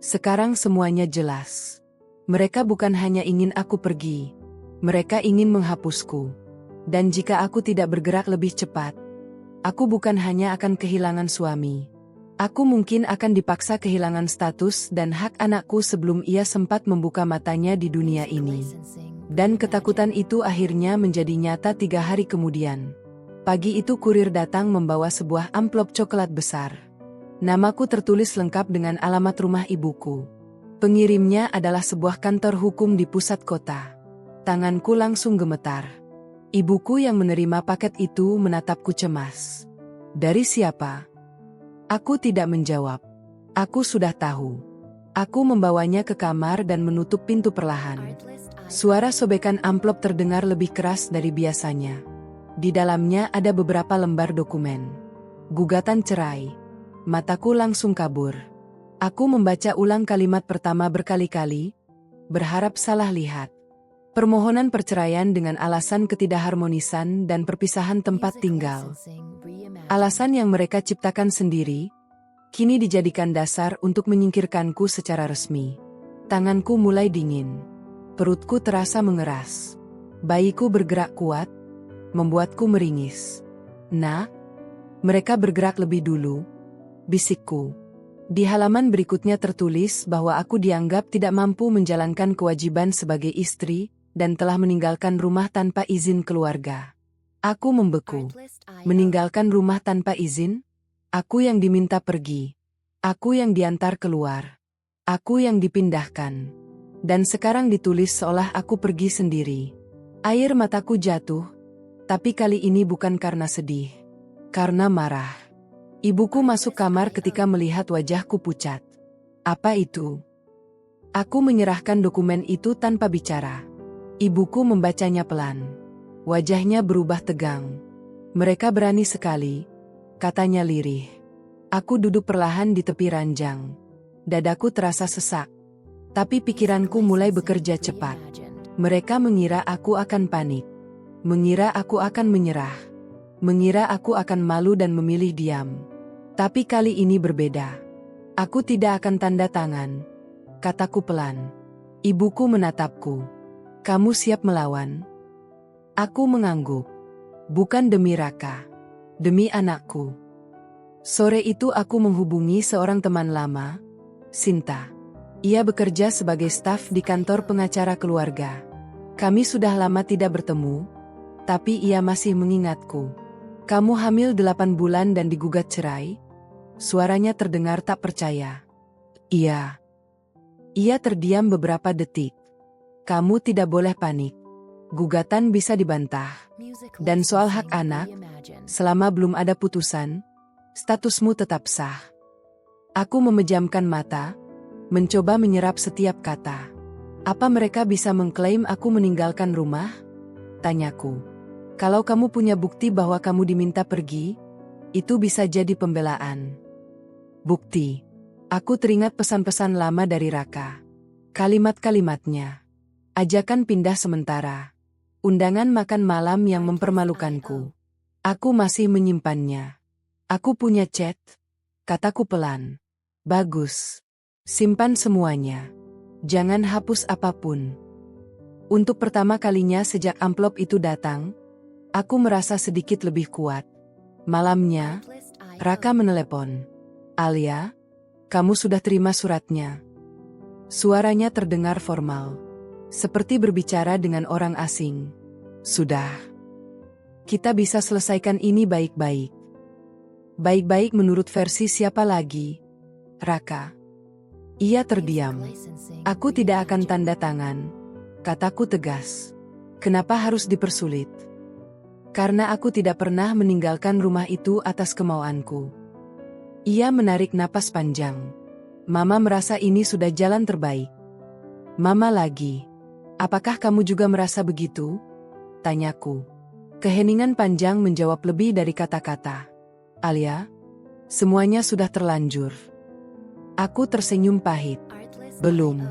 Sekarang semuanya jelas. Mereka bukan hanya ingin aku pergi. Mereka ingin menghapusku. Dan jika aku tidak bergerak lebih cepat, aku bukan hanya akan kehilangan suami. Aku mungkin akan dipaksa kehilangan status dan hak anakku sebelum ia sempat membuka matanya di dunia ini. Dan ketakutan itu akhirnya menjadi nyata 3 hari kemudian. Pagi itu kurir datang membawa sebuah amplop coklat besar. Namaku tertulis lengkap dengan alamat rumah ibuku. Pengirimnya adalah sebuah kantor hukum di pusat kota. Tanganku langsung gemetar. Ibuku yang menerima paket itu menatapku cemas. Dari siapa? Aku tidak menjawab. Aku sudah tahu. Aku membawanya ke kamar dan menutup pintu perlahan. Suara sobekan amplop terdengar lebih keras dari biasanya. Di dalamnya ada beberapa lembar dokumen. Gugatan cerai. Mataku langsung kabur. Aku membaca ulang kalimat pertama berkali-kali, berharap salah lihat. Permohonan perceraian dengan alasan ketidakharmonisan dan perpisahan tempat tinggal. Alasan yang mereka ciptakan sendiri, kini dijadikan dasar untuk menyingkirkanku secara resmi. Tanganku mulai dingin. Perutku terasa mengeras. Bayiku bergerak kuat, membuatku meringis. Nak, mereka bergerak lebih dulu, bisikku. Di halaman berikutnya tertulis bahwa aku dianggap tidak mampu menjalankan kewajiban sebagai istri, dan telah meninggalkan rumah tanpa izin keluarga. Aku membeku. Meninggalkan rumah tanpa izin? Aku yang diminta pergi. Aku yang diantar keluar. Aku yang dipindahkan. Dan sekarang ditulis seolah aku pergi sendiri. Air mataku jatuh, tapi kali ini bukan karena sedih. Karena marah. Ibuku masuk kamar ketika melihat wajahku pucat. Apa itu? Aku menyerahkan dokumen itu tanpa bicara. Ibuku membacanya pelan. Wajahnya berubah tegang. Mereka berani sekali, katanya lirih. Aku duduk perlahan di tepi ranjang. Dadaku terasa sesak. Tapi pikiranku mulai bekerja cepat. Mereka mengira aku akan panik. Mengira aku akan menyerah. Mengira aku akan malu dan memilih diam. Tapi kali ini berbeda. Aku tidak akan tanda tangan, kataku pelan. Ibuku menatapku. Kamu siap melawan? Aku mengangguk. Bukan demi Raka. Demi anakku. Sore itu aku menghubungi seorang teman lama, Sinta. Ia bekerja sebagai staf di kantor pengacara keluarga. Kami sudah lama tidak bertemu, tapi ia masih mengingatku. Kamu hamil 8 bulan dan digugat cerai? Suaranya terdengar tak percaya. Iya. Ia terdiam beberapa detik. Kamu tidak boleh panik. Gugatan bisa dibantah. Dan soal hak anak, selama belum ada putusan, statusmu tetap sah. Aku memejamkan mata, mencoba menyerap setiap kata. Apa mereka bisa mengklaim aku meninggalkan rumah? Tanyaku. Kalau kamu punya bukti bahwa kamu diminta pergi, itu bisa jadi pembelaan. Bukti. Aku teringat pesan-pesan lama dari Raka. Kalimat-kalimatnya. Ajakan pindah sementara. Undangan makan malam yang mempermalukanku. Aku masih menyimpannya. Aku punya chat, kataku pelan. Bagus. Simpan semuanya. Jangan hapus apapun. Untuk pertama kalinya sejak amplop itu datang, aku merasa sedikit lebih kuat. Malamnya, Raka menelepon. Alia, kamu sudah terima suratnya. Suaranya terdengar formal. Seperti berbicara dengan orang asing. Sudah. Kita bisa selesaikan ini baik-baik. Baik-baik menurut versi siapa lagi? Raka. Ia terdiam. Aku tidak akan tanda tangan, kataku tegas. Kenapa harus dipersulit? Karena aku tidak pernah meninggalkan rumah itu atas kemauanku. Ia menarik napas panjang. Mama merasa ini sudah jalan terbaik. Mama lagi. Apakah kamu juga merasa begitu? Tanyaku. Keheningan panjang menjawab lebih dari kata-kata. Alia, semuanya sudah terlanjur. Aku tersenyum pahit. Belum.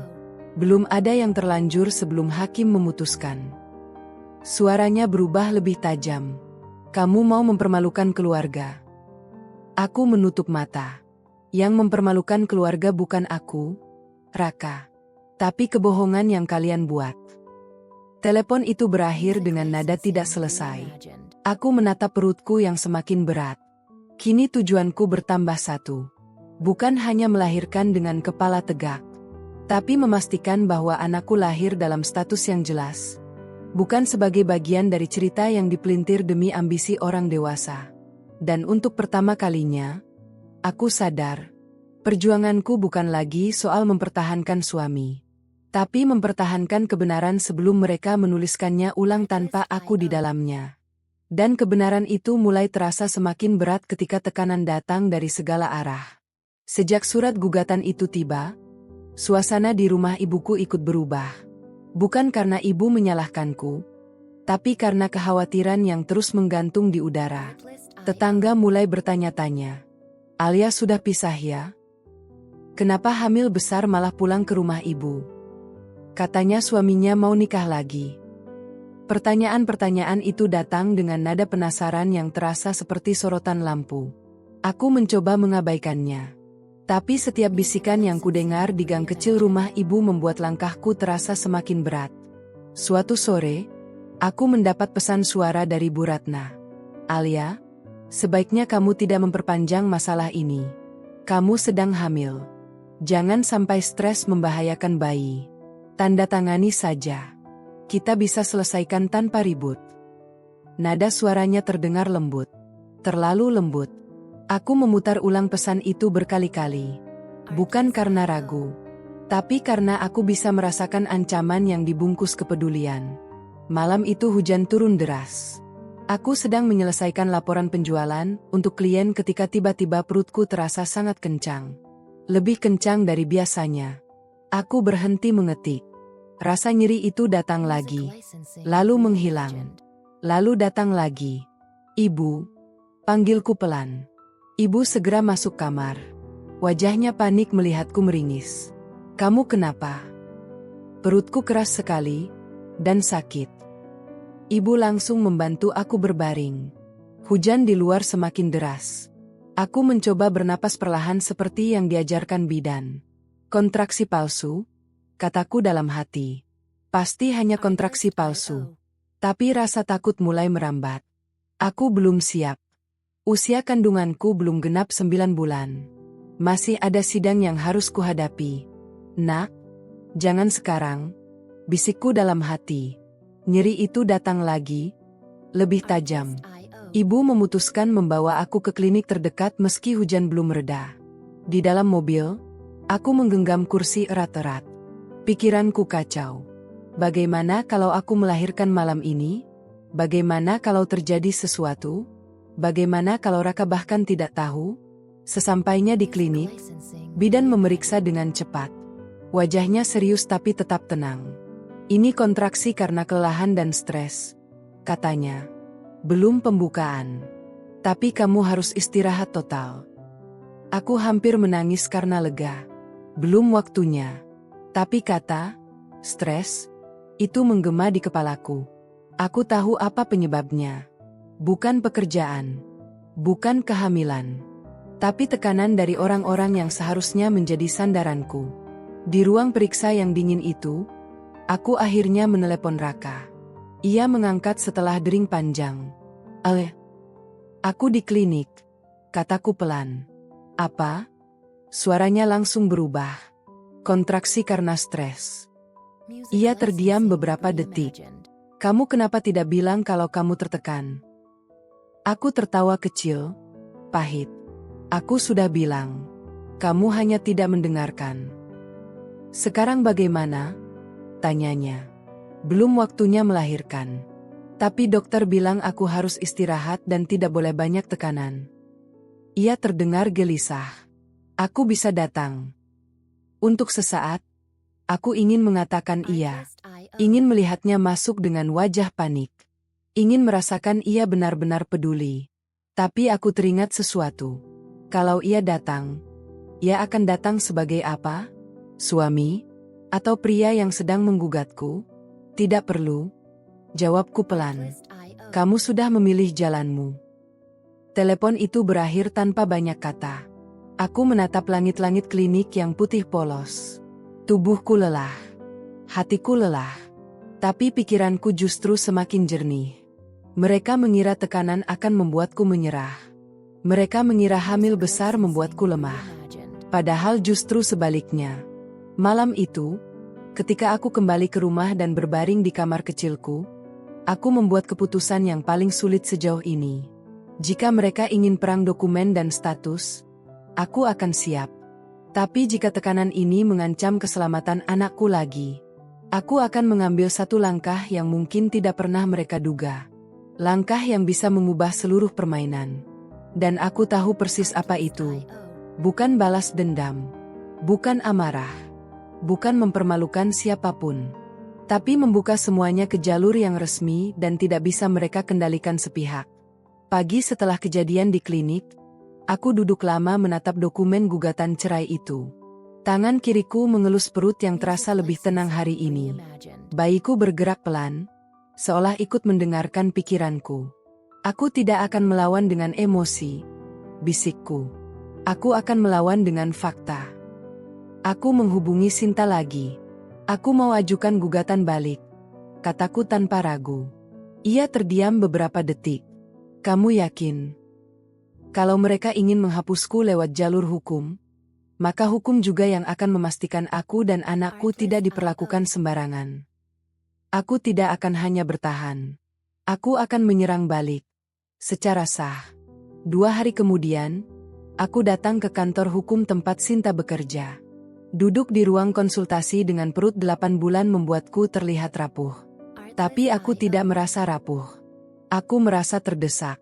Belum ada yang terlanjur sebelum hakim memutuskan. Suaranya berubah lebih tajam. Kamu mau mempermalukan keluarga. Aku menutup mata. Yang mempermalukan keluarga bukan aku, Raka. Tapi kebohongan yang kalian buat. Telepon itu berakhir dengan nada tidak selesai. Aku menatap perutku yang semakin berat. Kini tujuanku bertambah satu. Bukan hanya melahirkan dengan kepala tegak, tapi memastikan bahwa anakku lahir dalam status yang jelas. Bukan sebagai bagian dari cerita yang dipelintir demi ambisi orang dewasa. Dan untuk pertama kalinya, aku sadar, perjuanganku bukan lagi soal mempertahankan suami, tapi mempertahankan kebenaran sebelum mereka menuliskannya ulang tanpa aku di dalamnya. Dan kebenaran itu mulai terasa semakin berat ketika tekanan datang dari segala arah. Sejak surat gugatan itu tiba, suasana di rumah ibuku ikut berubah. Bukan karena ibu menyalahkanku, tapi karena kekhawatiran yang terus menggantung di udara. Tetangga mulai bertanya-tanya, "Alia sudah pisah ya? Kenapa hamil besar malah pulang ke rumah ibu? Katanya suaminya mau nikah lagi." Pertanyaan-pertanyaan itu datang dengan nada penasaran yang terasa seperti sorotan lampu. Aku mencoba mengabaikannya. Tapi setiap bisikan yang kudengar di gang kecil rumah ibu membuat langkahku terasa semakin berat. Suatu sore, aku mendapat pesan suara dari Bu Ratna. "Alia, sebaiknya kamu tidak memperpanjang masalah ini. Kamu sedang hamil. Jangan sampai stres membahayakan bayi. Tanda tangani saja. Kita bisa selesaikan tanpa ribut." Nada suaranya terdengar lembut. Terlalu lembut. Aku memutar ulang pesan itu berkali-kali. Bukan karena ragu, tapi karena aku bisa merasakan ancaman yang dibungkus kepedulian. Malam itu hujan turun deras. Aku sedang menyelesaikan laporan penjualan untuk klien ketika tiba-tiba perutku terasa sangat kencang. Lebih kencang dari biasanya. Aku berhenti mengetik. Rasa nyeri itu datang lagi, lalu menghilang, lalu datang lagi. "Ibu," panggilku pelan. Ibu segera masuk kamar. Wajahnya panik melihatku meringis. "Kamu kenapa?" Perutku keras sekali, dan sakit. Ibu langsung membantu aku berbaring. Hujan di luar semakin deras. Aku mencoba bernapas perlahan seperti yang diajarkan bidan. "Kontraksi palsu," kataku dalam hati. Pasti hanya kontraksi palsu. Tapi rasa takut mulai merambat. Aku belum siap. Usia kandunganku belum genap 9 bulan. Masih ada sidang yang harus kuhadapi. "Nak, jangan sekarang," bisikku dalam hati. Nyeri itu datang lagi, lebih tajam. Ibu memutuskan membawa aku ke klinik terdekat meski hujan belum reda. Di dalam mobil, aku menggenggam kursi erat-erat. Pikiranku kacau. Bagaimana kalau aku melahirkan malam ini? Bagaimana kalau terjadi sesuatu? Bagaimana kalau Raka bahkan tidak tahu? Sesampainya di klinik, bidan memeriksa dengan cepat. Wajahnya serius tapi tetap tenang. "Ini kontraksi karena kelelahan dan stres," katanya. "Belum pembukaan. Tapi kamu harus istirahat total." Aku hampir menangis karena lega. Belum waktunya. Tapi kata, stres, itu menggema di kepalaku. Aku tahu apa penyebabnya. Bukan pekerjaan. Bukan kehamilan. Tapi tekanan dari orang-orang yang seharusnya menjadi sandaranku. Di ruang periksa yang dingin itu, aku akhirnya menelepon Raka. Ia mengangkat setelah dering panjang. Aku di klinik," kataku pelan. "Apa?" Suaranya langsung berubah. "Kontraksi karena stres." Ia terdiam beberapa detik. "Kamu kenapa tidak bilang kalau kamu tertekan?" Aku tertawa kecil, pahit. "Aku sudah bilang. Kamu hanya tidak mendengarkan." "Sekarang bagaimana?" tanyanya. "Belum waktunya melahirkan. Tapi dokter bilang aku harus istirahat dan tidak boleh banyak tekanan." Ia terdengar gelisah. "Aku bisa datang." Untuk sesaat, aku ingin mengatakan iya. Ingin melihatnya masuk dengan wajah panik. Ingin merasakan ia benar-benar peduli. Tapi aku teringat sesuatu. Kalau ia datang, ia akan datang sebagai apa? Suami? Atau pria yang sedang menggugatku? "Tidak perlu," jawabku pelan. "Kamu sudah memilih jalanmu." Telepon itu berakhir tanpa banyak kata. Aku menatap langit-langit klinik yang putih polos. Tubuhku lelah. Hatiku lelah. Tapi pikiranku justru semakin jernih. Mereka mengira tekanan akan membuatku menyerah. Mereka mengira hamil besar membuatku lemah. Padahal justru sebaliknya. Malam itu, ketika aku kembali ke rumah dan berbaring di kamar kecilku, aku membuat keputusan yang paling sulit sejauh ini. Jika mereka ingin perang dokumen dan status, aku akan siap. Tapi jika tekanan ini mengancam keselamatan anakku lagi, aku akan mengambil satu langkah yang mungkin tidak pernah mereka duga. Langkah yang bisa mengubah seluruh permainan. Dan aku tahu persis apa itu. Bukan balas dendam. Bukan amarah. Bukan mempermalukan siapapun. Tapi membuka semuanya ke jalur yang resmi dan tidak bisa mereka kendalikan sepihak. Pagi setelah kejadian di klinik, aku duduk lama menatap dokumen gugatan cerai itu. Tangan kiriku mengelus perut yang terasa lebih tenang hari ini. Bayiku bergerak pelan, seolah ikut mendengarkan pikiranku. Aku tidak akan melawan dengan emosi, bisikku. Aku akan melawan dengan fakta. Aku menghubungi Sinta lagi. Aku mau ajukan gugatan balik, kataku tanpa ragu. Ia terdiam beberapa detik. Kamu yakin? Kalau mereka ingin menghapusku lewat jalur hukum, maka hukum juga yang akan memastikan aku dan anakku tidak diperlakukan sembarangan. Aku tidak akan hanya bertahan. Aku akan menyerang balik. Secara sah. 2 hari kemudian, aku datang ke kantor hukum tempat Sinta bekerja. Duduk di ruang konsultasi dengan perut 8 bulan membuatku terlihat rapuh. Tapi aku tidak merasa rapuh. Aku merasa terdesak.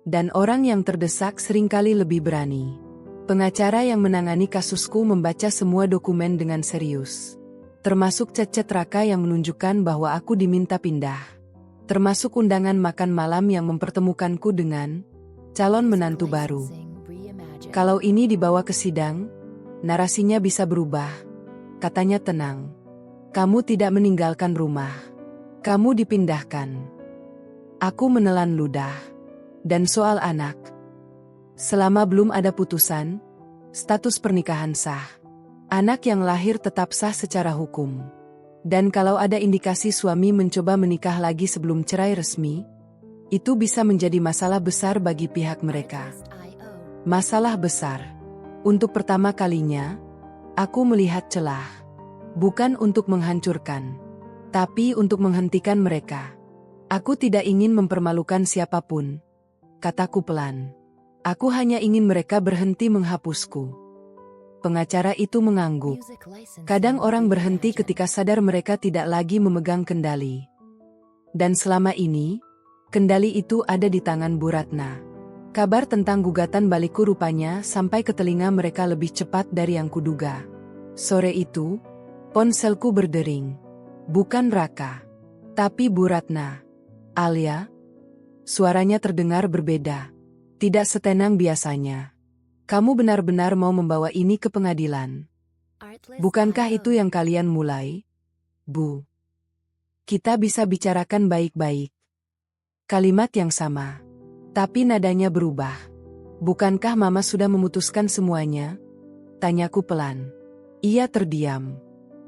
Dan orang yang terdesak seringkali lebih berani. Pengacara yang menangani kasusku membaca semua dokumen dengan serius. Termasuk chat-chat Raka yang menunjukkan bahwa aku diminta pindah. Termasuk undangan makan malam yang mempertemukanku dengan calon menantu baru. Kalau ini dibawa ke sidang, narasinya bisa berubah. Katanya tenang. Kamu tidak meninggalkan rumah. Kamu dipindahkan. Aku menelan ludah. Dan soal anak. Selama belum ada putusan, status pernikahan sah. Anak yang lahir tetap sah secara hukum. Dan kalau ada indikasi suami mencoba menikah lagi sebelum cerai resmi, itu bisa menjadi masalah besar bagi pihak mereka. Masalah besar. Untuk pertama kalinya, aku melihat celah. Bukan untuk menghancurkan, tapi untuk menghentikan mereka. Aku tidak ingin mempermalukan siapapun, kataku pelan. Aku hanya ingin mereka berhenti menghapusku. Pengacara itu mengangguk. Kadang orang berhenti ketika sadar mereka tidak lagi memegang kendali. Dan selama ini, kendali itu ada di tangan Bu Ratna. Kabar tentang gugatan balikku rupanya sampai ke telinga mereka lebih cepat dari yang kuduga. Sore itu, ponselku berdering. Bukan Raka, tapi Bu Ratna. Alia? Suaranya terdengar berbeda. Tidak setenang biasanya. Kamu benar-benar mau membawa ini ke pengadilan? Bukankah itu yang kalian mulai? Bu. Kita bisa bicarakan baik-baik. Kalimat yang sama. Tapi nadanya berubah. Bukankah Mama sudah memutuskan semuanya? Tanyaku pelan. Ia terdiam.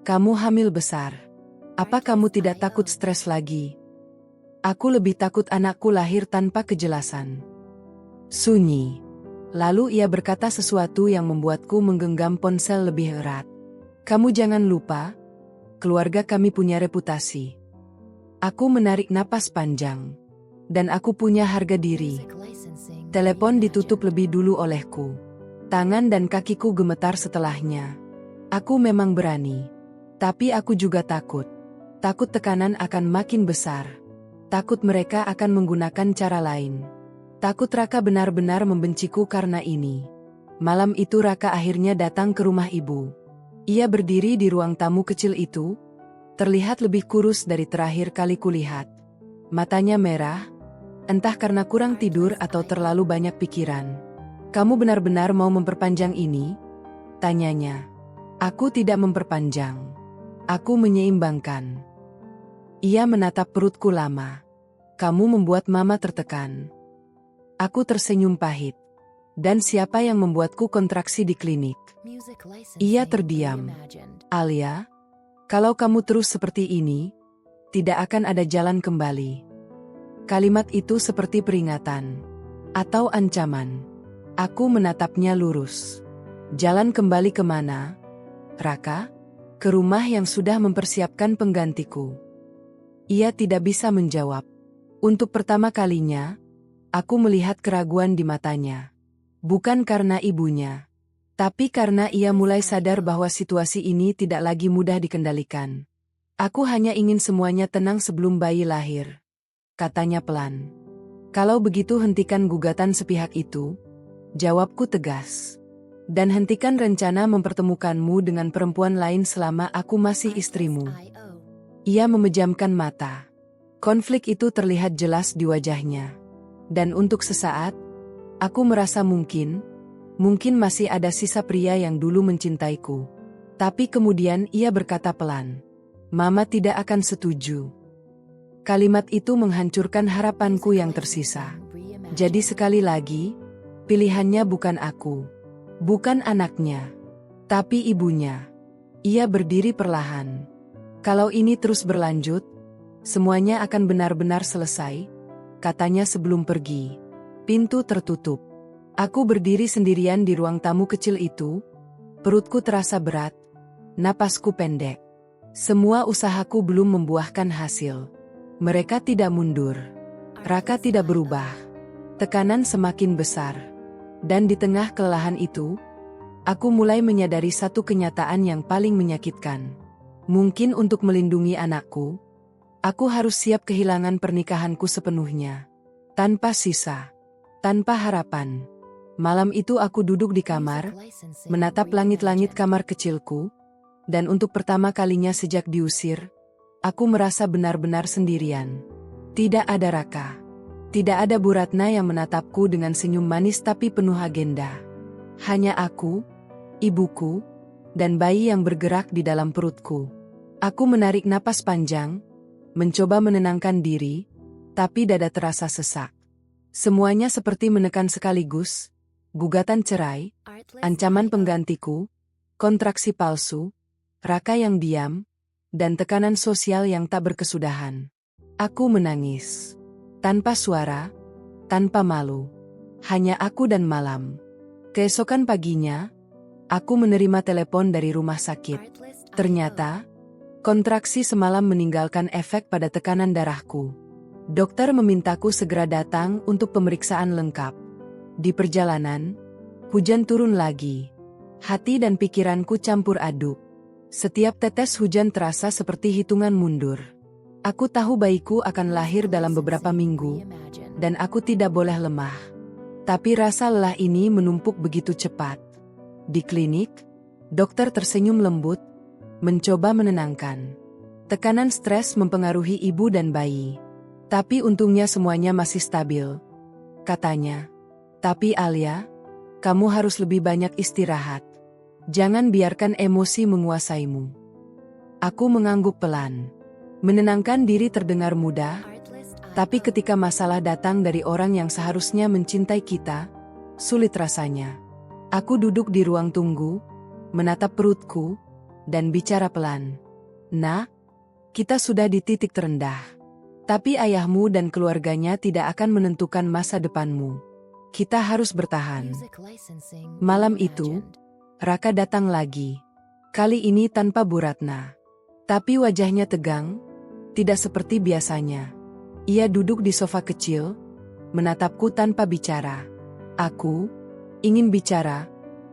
Kamu hamil besar. Apa kamu tidak takut stres lagi? Aku lebih takut anakku lahir tanpa kejelasan. Sunyi. Lalu ia berkata sesuatu yang membuatku menggenggam ponsel lebih erat. Kamu jangan lupa, keluarga kami punya reputasi. Aku menarik napas panjang. Dan aku punya harga diri. Telepon ditutup lebih dulu olehku. Tangan dan kakiku gemetar setelahnya. Aku memang berani. Tapi aku juga takut. Takut tekanan akan makin besar. Takut mereka akan menggunakan cara lain. Takut Raka benar-benar membenciku karena ini. Malam itu Raka akhirnya datang ke rumah ibu. Ia berdiri di ruang tamu kecil itu, terlihat lebih kurus dari terakhir kali kulihat. Matanya merah, entah karena kurang tidur atau terlalu banyak pikiran. Kamu benar-benar mau memperpanjang ini? Tanyanya. Aku tidak memperpanjang. Aku menyeimbangkan. Ia menatap perutku lama. Kamu membuat Mama tertekan. Aku tersenyum pahit. Dan siapa yang membuatku kontraksi di klinik? Ia terdiam. Alia, kalau kamu terus seperti ini, tidak akan ada jalan kembali. Kalimat itu seperti peringatan. Atau ancaman. Aku menatapnya lurus. Jalan kembali kemana, Raka? Ke rumah yang sudah mempersiapkan penggantiku. Ia tidak bisa menjawab. Untuk pertama kalinya, aku melihat keraguan di matanya. Bukan karena ibunya, tapi karena ia mulai sadar bahwa situasi ini tidak lagi mudah dikendalikan. Aku hanya ingin semuanya tenang sebelum bayi lahir, katanya pelan. Kalau begitu hentikan gugatan sepihak itu, jawabku tegas. Dan hentikan rencana mempertemukanmu dengan perempuan lain selama aku masih istrimu. Ia memejamkan mata. Konflik itu terlihat jelas di wajahnya. Dan untuk sesaat, aku merasa mungkin masih ada sisa pria yang dulu mencintaiku. Tapi kemudian ia berkata pelan, "Mama tidak akan setuju." Kalimat itu menghancurkan harapanku yang tersisa. Jadi sekali lagi, pilihannya bukan aku. Bukan anaknya, tapi ibunya. Ia berdiri perlahan. Kalau ini terus berlanjut, semuanya akan benar-benar selesai, katanya sebelum pergi. Pintu tertutup. Aku berdiri sendirian di ruang tamu kecil itu. Perutku terasa berat, napasku pendek. Semua usahaku belum membuahkan hasil. Mereka tidak mundur. Raka tidak berubah. Tekanan semakin besar. Dan di tengah kelelahan itu, aku mulai menyadari satu kenyataan yang paling menyakitkan. Mungkin untuk melindungi anakku, aku harus siap kehilangan pernikahanku sepenuhnya. Tanpa sisa, tanpa harapan. Malam itu aku duduk di kamar, menatap langit-langit kamar kecilku, dan untuk pertama kalinya sejak diusir, aku merasa benar-benar sendirian. Tidak ada Raka. Tidak ada Bu Ratna yang menatapku dengan senyum manis tapi penuh agenda. Hanya aku, ibuku, dan bayi yang bergerak di dalam perutku. Aku menarik napas panjang, mencoba menenangkan diri, tapi dada terasa sesak. Semuanya seperti menekan sekaligus, gugatan cerai, ancaman penggantiku, kontraksi palsu, Raka yang diam, dan tekanan sosial yang tak berkesudahan. Aku menangis. Tanpa suara, tanpa malu. Hanya aku dan malam. Keesokan paginya, aku menerima telepon dari rumah sakit. Ternyata, kontraksi semalam meninggalkan efek pada tekanan darahku. Dokter memintaku segera datang untuk pemeriksaan lengkap. Di perjalanan, hujan turun lagi. Hati dan pikiranku campur aduk. Setiap tetes hujan terasa seperti hitungan mundur. Aku tahu bayiku akan lahir dalam beberapa minggu, dan aku tidak boleh lemah. Tapi rasa lelah ini menumpuk begitu cepat. Di klinik, dokter tersenyum lembut, mencoba menenangkan. Tekanan stres mempengaruhi ibu dan bayi. Tapi untungnya semuanya masih stabil. Katanya, "Tapi Alia, kamu harus lebih banyak istirahat. Jangan biarkan emosi menguasaimu." Aku mengangguk pelan. Menenangkan diri terdengar mudah, tapi ketika masalah datang dari orang yang seharusnya mencintai kita, sulit rasanya. Aku duduk di ruang tunggu, menatap perutku, dan bicara pelan. "Nak, kita sudah di titik terendah. Tapi ayahmu dan keluarganya tidak akan menentukan masa depanmu. Kita harus bertahan." Malam itu, Raka datang lagi. Kali ini tanpa Bu Ratna. Tapi wajahnya tegang, tidak seperti biasanya. Ia duduk di sofa kecil, menatapku tanpa bicara. "Aku ingin bicara,"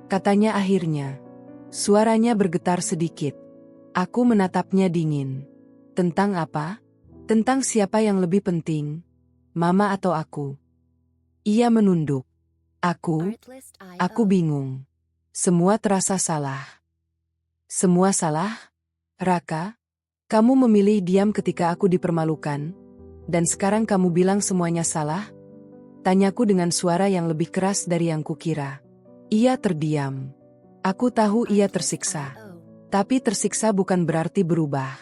katanya akhirnya. Suaranya bergetar sedikit. Aku menatapnya dingin. "Tentang apa? Tentang siapa yang lebih penting, Mama atau aku?" Ia menunduk. Aku bingung. Semua terasa salah. Semua salah? Raka? Kamu memilih diam ketika aku dipermalukan, dan sekarang kamu bilang semuanya salah? Tanyaku dengan suara yang lebih keras dari yang kukira. Ia terdiam. Aku tahu ia tersiksa. Tapi tersiksa bukan berarti berubah.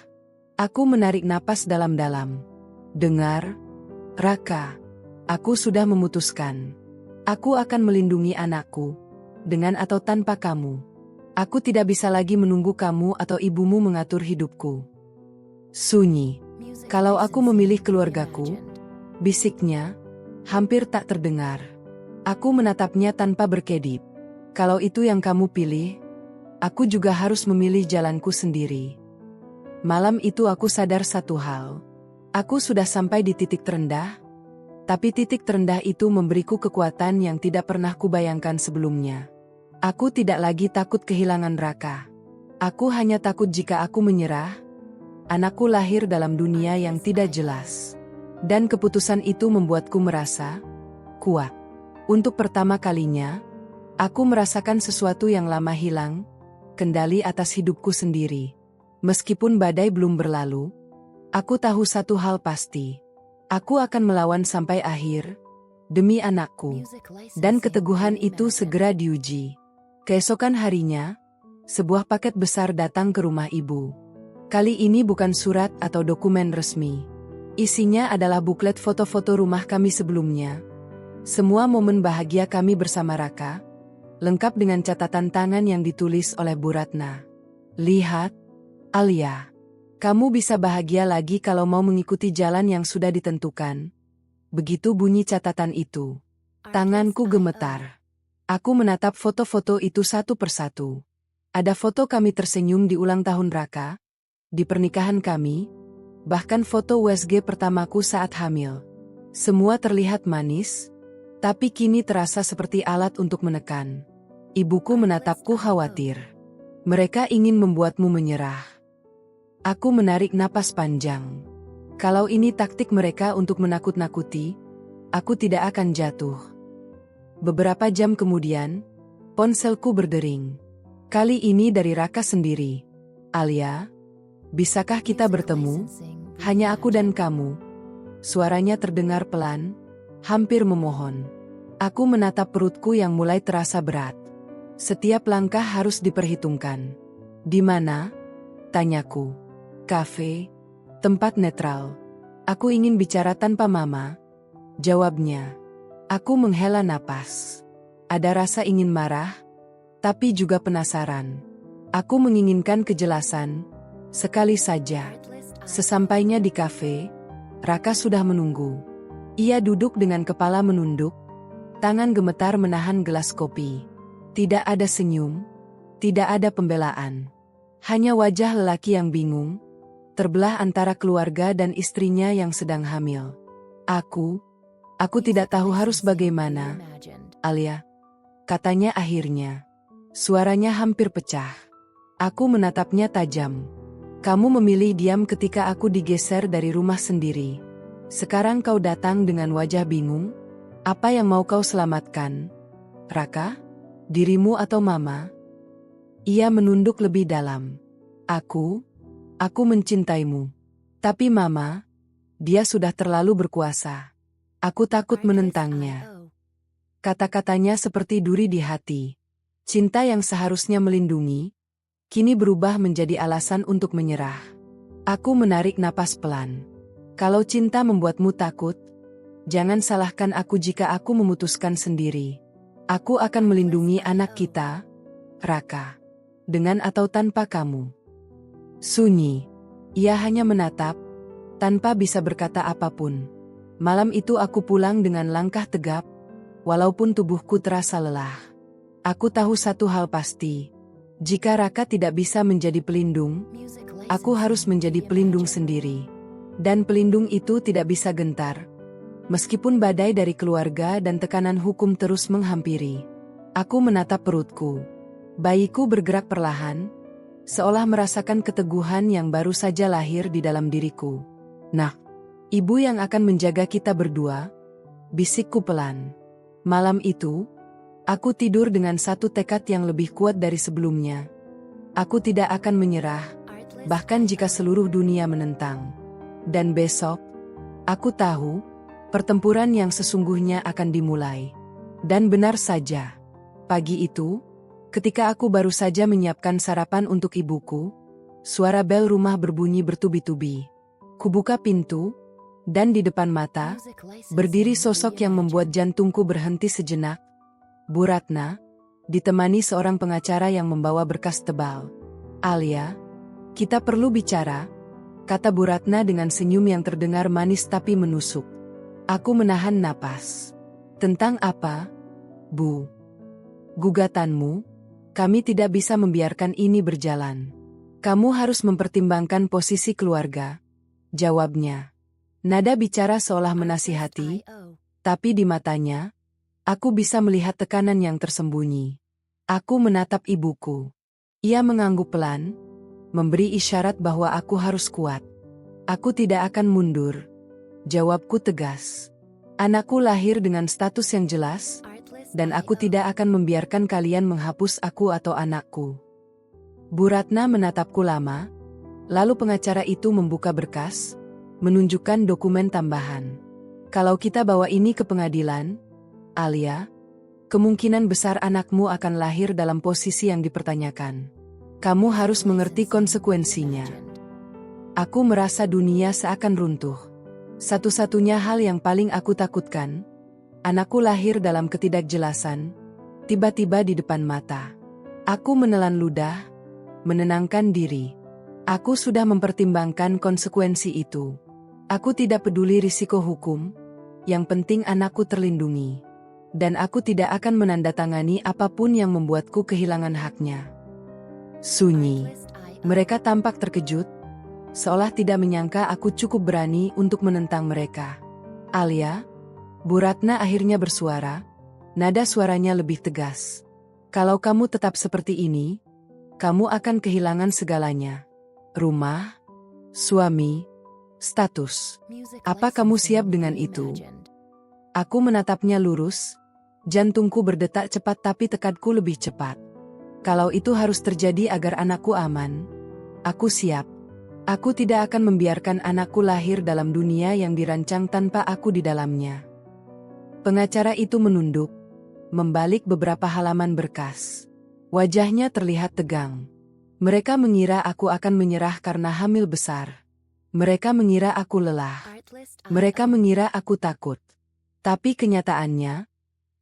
Aku menarik napas dalam-dalam. "Dengar, Raka. Aku sudah memutuskan. Aku akan melindungi anakku, dengan atau tanpa kamu. Aku tidak bisa lagi menunggu kamu atau ibumu mengatur hidupku." Sunyi. "Kalau aku memilih keluargaku," bisiknya, hampir tak terdengar. Aku menatapnya tanpa berkedip. Kalau itu yang kamu pilih, aku juga harus memilih jalanku sendiri. Malam itu aku sadar satu hal. Aku sudah sampai di titik terendah, tapi titik terendah itu memberiku kekuatan yang tidak pernah kubayangkan sebelumnya. Aku tidak lagi takut kehilangan Raka. Aku hanya takut jika aku menyerah, anakku lahir dalam dunia yang tidak jelas. Dan keputusan itu membuatku merasa kuat. Untuk pertama kalinya, aku merasakan sesuatu yang lama hilang, kendali atas hidupku sendiri. Meskipun badai belum berlalu, aku tahu satu hal pasti. Aku akan melawan sampai akhir, demi anakku. Dan keteguhan itu segera diuji. Keesokan harinya, sebuah paket besar datang ke rumah ibu. Kali ini bukan surat atau dokumen resmi. Isinya adalah buklet foto-foto rumah kami sebelumnya. Semua momen bahagia kami bersama Raka, lengkap dengan catatan tangan yang ditulis oleh Bu Ratna. Lihat, Alia. Kamu bisa bahagia lagi kalau mau mengikuti jalan yang sudah ditentukan. Begitu bunyi catatan itu. Tanganku gemetar. Aku menatap foto-foto itu satu persatu. Ada foto kami tersenyum di ulang tahun Raka, di pernikahan kami, bahkan foto USG pertamaku saat hamil. Semua terlihat manis, tapi kini terasa seperti alat untuk menekan. Ibuku menatapku khawatir. Mereka ingin membuatmu menyerah. Aku menarik napas panjang. Kalau ini taktik mereka untuk menakut-nakuti, aku tidak akan jatuh. Beberapa jam kemudian, ponselku berdering. Kali ini dari Raka sendiri. Alia, bisakah kita bertemu? Hanya aku dan kamu. Suaranya terdengar pelan, hampir memohon. Aku menatap perutku yang mulai terasa berat. Setiap langkah harus diperhitungkan. Di mana? Tanyaku. Kafe, tempat netral. Aku ingin bicara tanpa mama. Jawabnya. Aku menghela napas. Ada rasa ingin marah, tapi juga penasaran. Aku menginginkan kejelasan. Sekali saja. Sesampainya di kafe, Raka sudah menunggu. Ia duduk dengan kepala menunduk, tangan gemetar menahan gelas kopi. Tidak ada senyum, tidak ada pembelaan. Hanya wajah lelaki yang bingung, terbelah antara keluarga dan istrinya yang sedang hamil. Aku tidak tahu harus bagaimana, Alia, katanya akhirnya. Suaranya hampir pecah. Aku menatapnya tajam. Kamu memilih diam ketika aku digeser dari rumah sendiri. Sekarang kau datang dengan wajah bingung. Apa yang mau kau selamatkan? Raka? Dirimu atau mama? Ia menunduk lebih dalam. Aku mencintaimu. Tapi mama, dia sudah terlalu berkuasa. Aku takut menentangnya. Kata-katanya seperti duri di hati. Cinta yang seharusnya melindungi, kini berubah menjadi alasan untuk menyerah. Aku menarik napas pelan. Kalau cinta membuatmu takut, jangan salahkan aku jika aku memutuskan sendiri. Aku akan melindungi anak kita, Raka. Dengan atau tanpa kamu. Sunyi. Ia hanya menatap, tanpa bisa berkata apapun. Malam itu aku pulang dengan langkah tegap, walaupun tubuhku terasa lelah. Aku tahu satu hal pasti. Jika Raka tidak bisa menjadi pelindung, aku harus menjadi pelindung sendiri. Dan pelindung itu tidak bisa gentar. Meskipun badai dari keluarga dan tekanan hukum terus menghampiri. Aku menatap perutku. Bayiku bergerak perlahan, seolah merasakan keteguhan yang baru saja lahir di dalam diriku. Nah, ibu yang akan menjaga kita berdua, bisikku pelan. Malam itu, aku tidur dengan satu tekad yang lebih kuat dari sebelumnya. Aku tidak akan menyerah, bahkan jika seluruh dunia menentang. Dan besok, aku tahu, pertempuran yang sesungguhnya akan dimulai. Dan benar saja, pagi itu, ketika aku baru saja menyiapkan sarapan untuk ibuku, suara bel rumah berbunyi bertubi-tubi. Kubuka pintu, dan di depan mata, berdiri sosok yang membuat jantungku berhenti sejenak. Bu Ratna, ditemani seorang pengacara yang membawa berkas tebal. Alia, kita perlu bicara, kata Bu Ratna dengan senyum yang terdengar manis tapi menusuk. Aku menahan napas. Tentang apa, Bu? Gugatanmu, kami tidak bisa membiarkan ini berjalan. Kamu harus mempertimbangkan posisi keluarga, jawabnya. Nada bicara seolah menasihati, tapi di matanya, aku bisa melihat tekanan yang tersembunyi. Aku menatap ibuku. Ia mengangguk pelan, memberi isyarat bahwa aku harus kuat. Aku tidak akan mundur. Jawabku tegas. Anakku lahir dengan status yang jelas, dan aku tidak akan membiarkan kalian menghapus aku atau anakku. Bu Ratna menatapku lama, lalu pengacara itu membuka berkas, menunjukkan dokumen tambahan. Kalau kita bawa ini ke pengadilan, Alia, kemungkinan besar anakmu akan lahir dalam posisi yang dipertanyakan. Kamu harus mengerti konsekuensinya. Aku merasa dunia seakan runtuh. Satu-satunya hal yang paling aku takutkan, anakku lahir dalam ketidakjelasan, tiba-tiba di depan mata. Aku menelan ludah, menenangkan diri. Aku sudah mempertimbangkan konsekuensi itu. Aku tidak peduli risiko hukum, yang penting anakku terlindungi. Dan aku tidak akan menandatangani apapun yang membuatku kehilangan haknya. Sunyi. Mereka tampak terkejut, seolah tidak menyangka aku cukup berani untuk menentang mereka. Alia, Bu Ratna akhirnya bersuara, nada suaranya lebih tegas. Kalau kamu tetap seperti ini, kamu akan kehilangan segalanya. Rumah, suami, status. Apa kamu siap dengan itu? Aku menatapnya lurus, jantungku berdetak cepat tapi tekadku lebih cepat. Kalau itu harus terjadi agar anakku aman, aku siap. Aku tidak akan membiarkan anakku lahir dalam dunia yang dirancang tanpa aku di dalamnya. Pengacara itu menunduk, membalik beberapa halaman berkas. Wajahnya terlihat tegang. Mereka mengira aku akan menyerah karena hamil besar. Mereka mengira aku lelah. Mereka mengira aku takut. Tapi kenyataannya,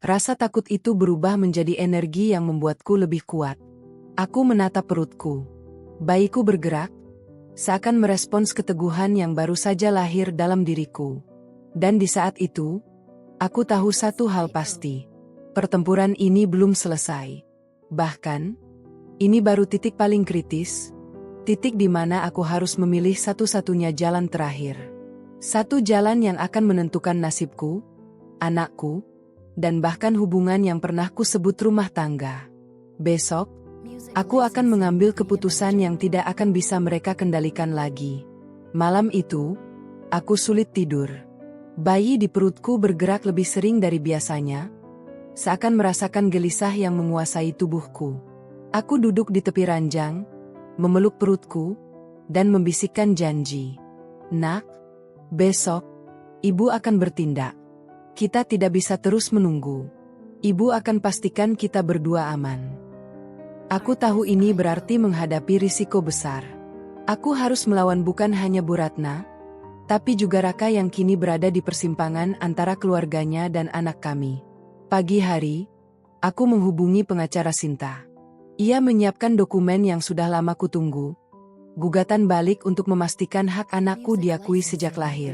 rasa takut itu berubah menjadi energi yang membuatku lebih kuat. Aku menatap perutku. Bayiku bergerak, seakan merespons keteguhan yang baru saja lahir dalam diriku. Dan di saat itu, aku tahu satu hal pasti. Pertempuran ini belum selesai. Bahkan, ini baru titik paling kritis, titik di mana aku harus memilih satu-satunya jalan terakhir. Satu jalan yang akan menentukan nasibku, anakku, dan bahkan hubungan yang pernah kusebut rumah tangga. Besok, aku akan mengambil keputusan yang tidak akan bisa mereka kendalikan lagi. Malam itu, aku sulit tidur. Bayi di perutku bergerak lebih sering dari biasanya, seakan merasakan gelisah yang menguasai tubuhku. Aku duduk di tepi ranjang, memeluk perutku, dan membisikkan janji. Nak, besok, ibu akan bertindak. Kita tidak bisa terus menunggu. Ibu akan pastikan kita berdua aman. Aku tahu ini berarti menghadapi risiko besar. Aku harus melawan bukan hanya Bu Ratna, tapi juga Raka yang kini berada di persimpangan antara keluarganya dan anak kami. Pagi hari, aku menghubungi pengacara Sinta. Ia menyiapkan dokumen yang sudah lama kutunggu, gugatan balik untuk memastikan hak anakku diakui sejak lahir.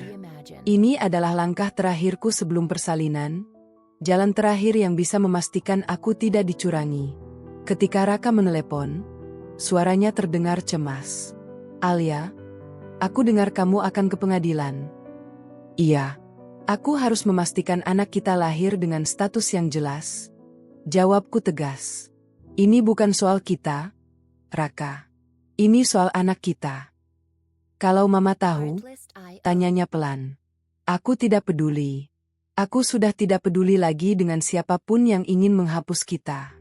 Ini adalah langkah terakhirku sebelum persalinan, jalan terakhir yang bisa memastikan aku tidak dicurangi. Ketika Raka menelepon, suaranya terdengar cemas. Alia, aku dengar kamu akan ke pengadilan. Iya, aku harus memastikan anak kita lahir dengan status yang jelas. Jawabku tegas. Ini bukan soal kita, Raka. Ini soal anak kita. Kalau Mama tahu, tanyanya pelan. Aku tidak peduli. Aku sudah tidak peduli lagi dengan siapapun yang ingin menghapus kita.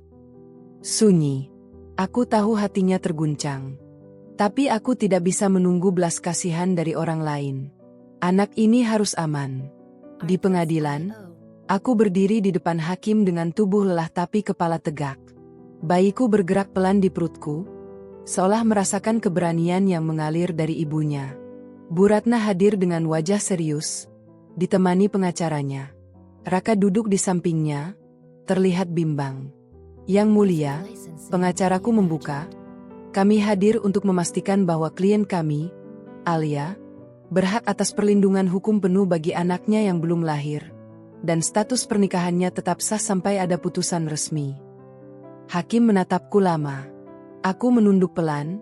Sunyi. Aku tahu hatinya terguncang. Tapi aku tidak bisa menunggu belas kasihan dari orang lain. Anak ini harus aman. Di pengadilan, aku berdiri di depan hakim dengan tubuh lelah tapi kepala tegak. Bayiku bergerak pelan di perutku, seolah merasakan keberanian yang mengalir dari ibunya. Bu Ratna hadir dengan wajah serius, ditemani pengacaranya. Raka duduk di sampingnya, terlihat bimbang. Yang mulia, pengacaraku membuka. Kami hadir untuk memastikan bahwa klien kami, Alia, berhak atas perlindungan hukum penuh bagi anaknya yang belum lahir, dan status pernikahannya tetap sah sampai ada putusan resmi. Hakim menatapku lama. Aku menunduk pelan,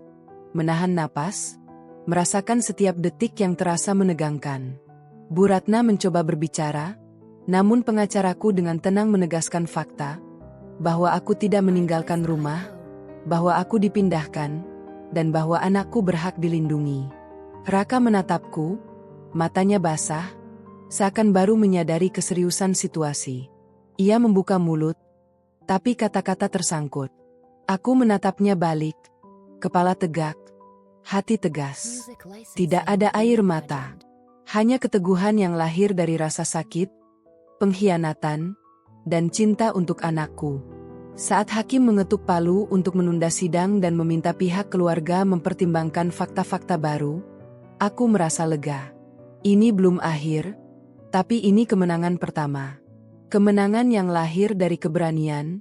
menahan napas, merasakan setiap detik yang terasa menegangkan. Bu Ratna mencoba berbicara, namun pengacaraku dengan tenang menegaskan fakta, bahwa aku tidak meninggalkan rumah, bahwa aku dipindahkan, dan bahwa anakku berhak dilindungi. Raka menatapku, matanya basah, seakan baru menyadari keseriusan situasi. Ia membuka mulut, tapi kata-kata tersangkut. Aku menatapnya balik, kepala tegak, hati tegas. Tidak ada air mata, hanya keteguhan yang lahir dari rasa sakit, pengkhianatan, dan cinta untuk anakku. Saat hakim mengetuk palu untuk menunda sidang dan meminta pihak keluarga mempertimbangkan fakta-fakta baru, aku merasa lega. Ini belum akhir, tapi ini kemenangan pertama. Kemenangan yang lahir dari keberanian,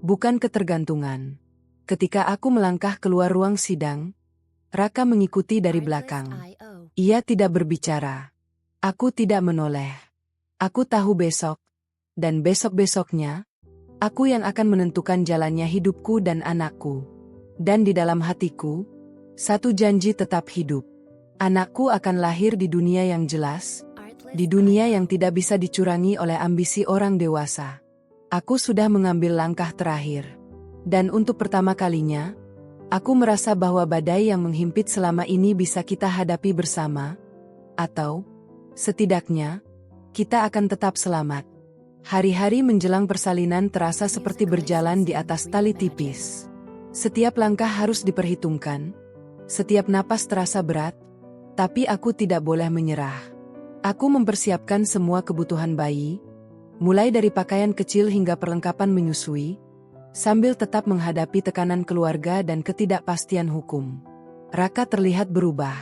bukan ketergantungan. Ketika aku melangkah keluar ruang sidang, Raka mengikuti dari belakang. Ia tidak berbicara. Aku tidak menoleh. Aku tahu besok, dan besok-besoknya, aku yang akan menentukan jalannya hidupku dan anakku. Dan di dalam hatiku, satu janji tetap hidup. Anakku akan lahir di dunia yang jelas, di dunia yang tidak bisa dicurangi oleh ambisi orang dewasa. Aku sudah mengambil langkah terakhir. Dan untuk pertama kalinya, aku merasa bahwa badai yang menghimpit selama ini bisa kita hadapi bersama, atau, setidaknya, kita akan tetap selamat. Hari-hari menjelang persalinan terasa seperti berjalan di atas tali tipis. Setiap langkah harus diperhitungkan, setiap napas terasa berat, tapi aku tidak boleh menyerah. Aku mempersiapkan semua kebutuhan bayi, mulai dari pakaian kecil hingga perlengkapan menyusui, sambil tetap menghadapi tekanan keluarga dan ketidakpastian hukum. Raka terlihat berubah.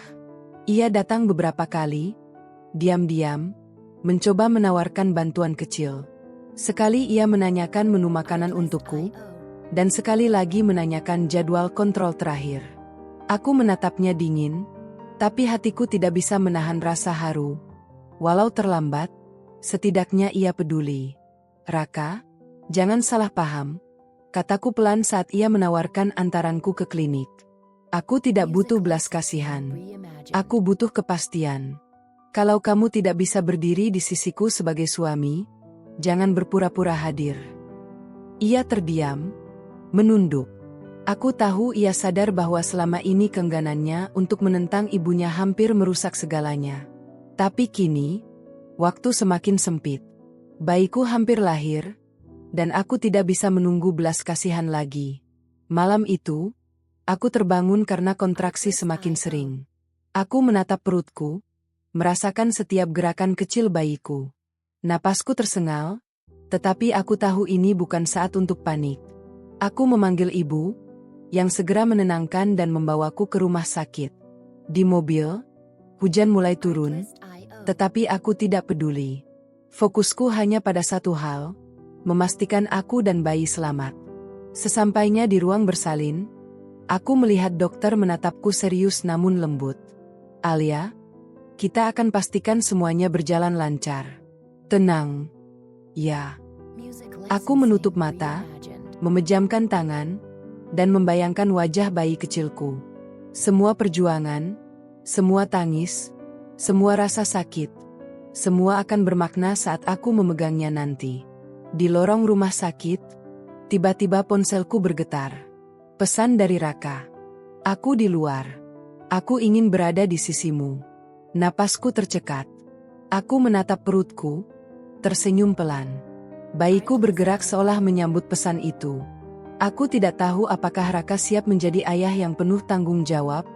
Ia datang beberapa kali, diam-diam, mencoba menawarkan bantuan kecil. Sekali ia menanyakan menu makanan untukku, dan sekali lagi menanyakan jadwal kontrol terakhir. Aku menatapnya dingin, tapi hatiku tidak bisa menahan rasa haru. Walau terlambat, setidaknya ia peduli. Raka, jangan salah paham, kataku pelan saat ia menawarkan antaranku ke klinik. Aku tidak butuh belas kasihan. Aku butuh kepastian. Kalau kamu tidak bisa berdiri di sisiku sebagai suami, jangan berpura-pura hadir. Ia terdiam, menunduk. Aku tahu ia sadar bahwa selama ini keengganannya untuk menentang ibunya hampir merusak segalanya. Tapi kini, waktu semakin sempit. Bayiku hampir lahir, dan aku tidak bisa menunggu belas kasihan lagi. Malam itu, aku terbangun karena kontraksi semakin sering. Aku menatap perutku, merasakan setiap gerakan kecil bayiku. Napasku tersengal, tetapi aku tahu ini bukan saat untuk panik. Aku memanggil ibu, yang segera menenangkan dan membawaku ke rumah sakit. Di mobil, hujan mulai turun, tetapi aku tidak peduli. Fokusku hanya pada satu hal, memastikan aku dan bayi selamat. Sesampainya di ruang bersalin, aku melihat dokter menatapku serius namun lembut. Alia, kita akan pastikan semuanya berjalan lancar. Tenang. Ya. Aku menutup mata, memejamkan tangan, dan membayangkan wajah bayi kecilku. Semua perjuangan, semua tangis, semua rasa sakit, semua akan bermakna saat aku memegangnya nanti. Di lorong rumah sakit, tiba-tiba ponselku bergetar. Pesan dari Raka. Aku di luar. Aku ingin berada di sisimu. Napasku tercekat. Aku menatap perutku, tersenyum pelan. Bayiku bergerak seolah menyambut pesan itu. Aku tidak tahu apakah Raka siap menjadi ayah yang penuh tanggung jawab,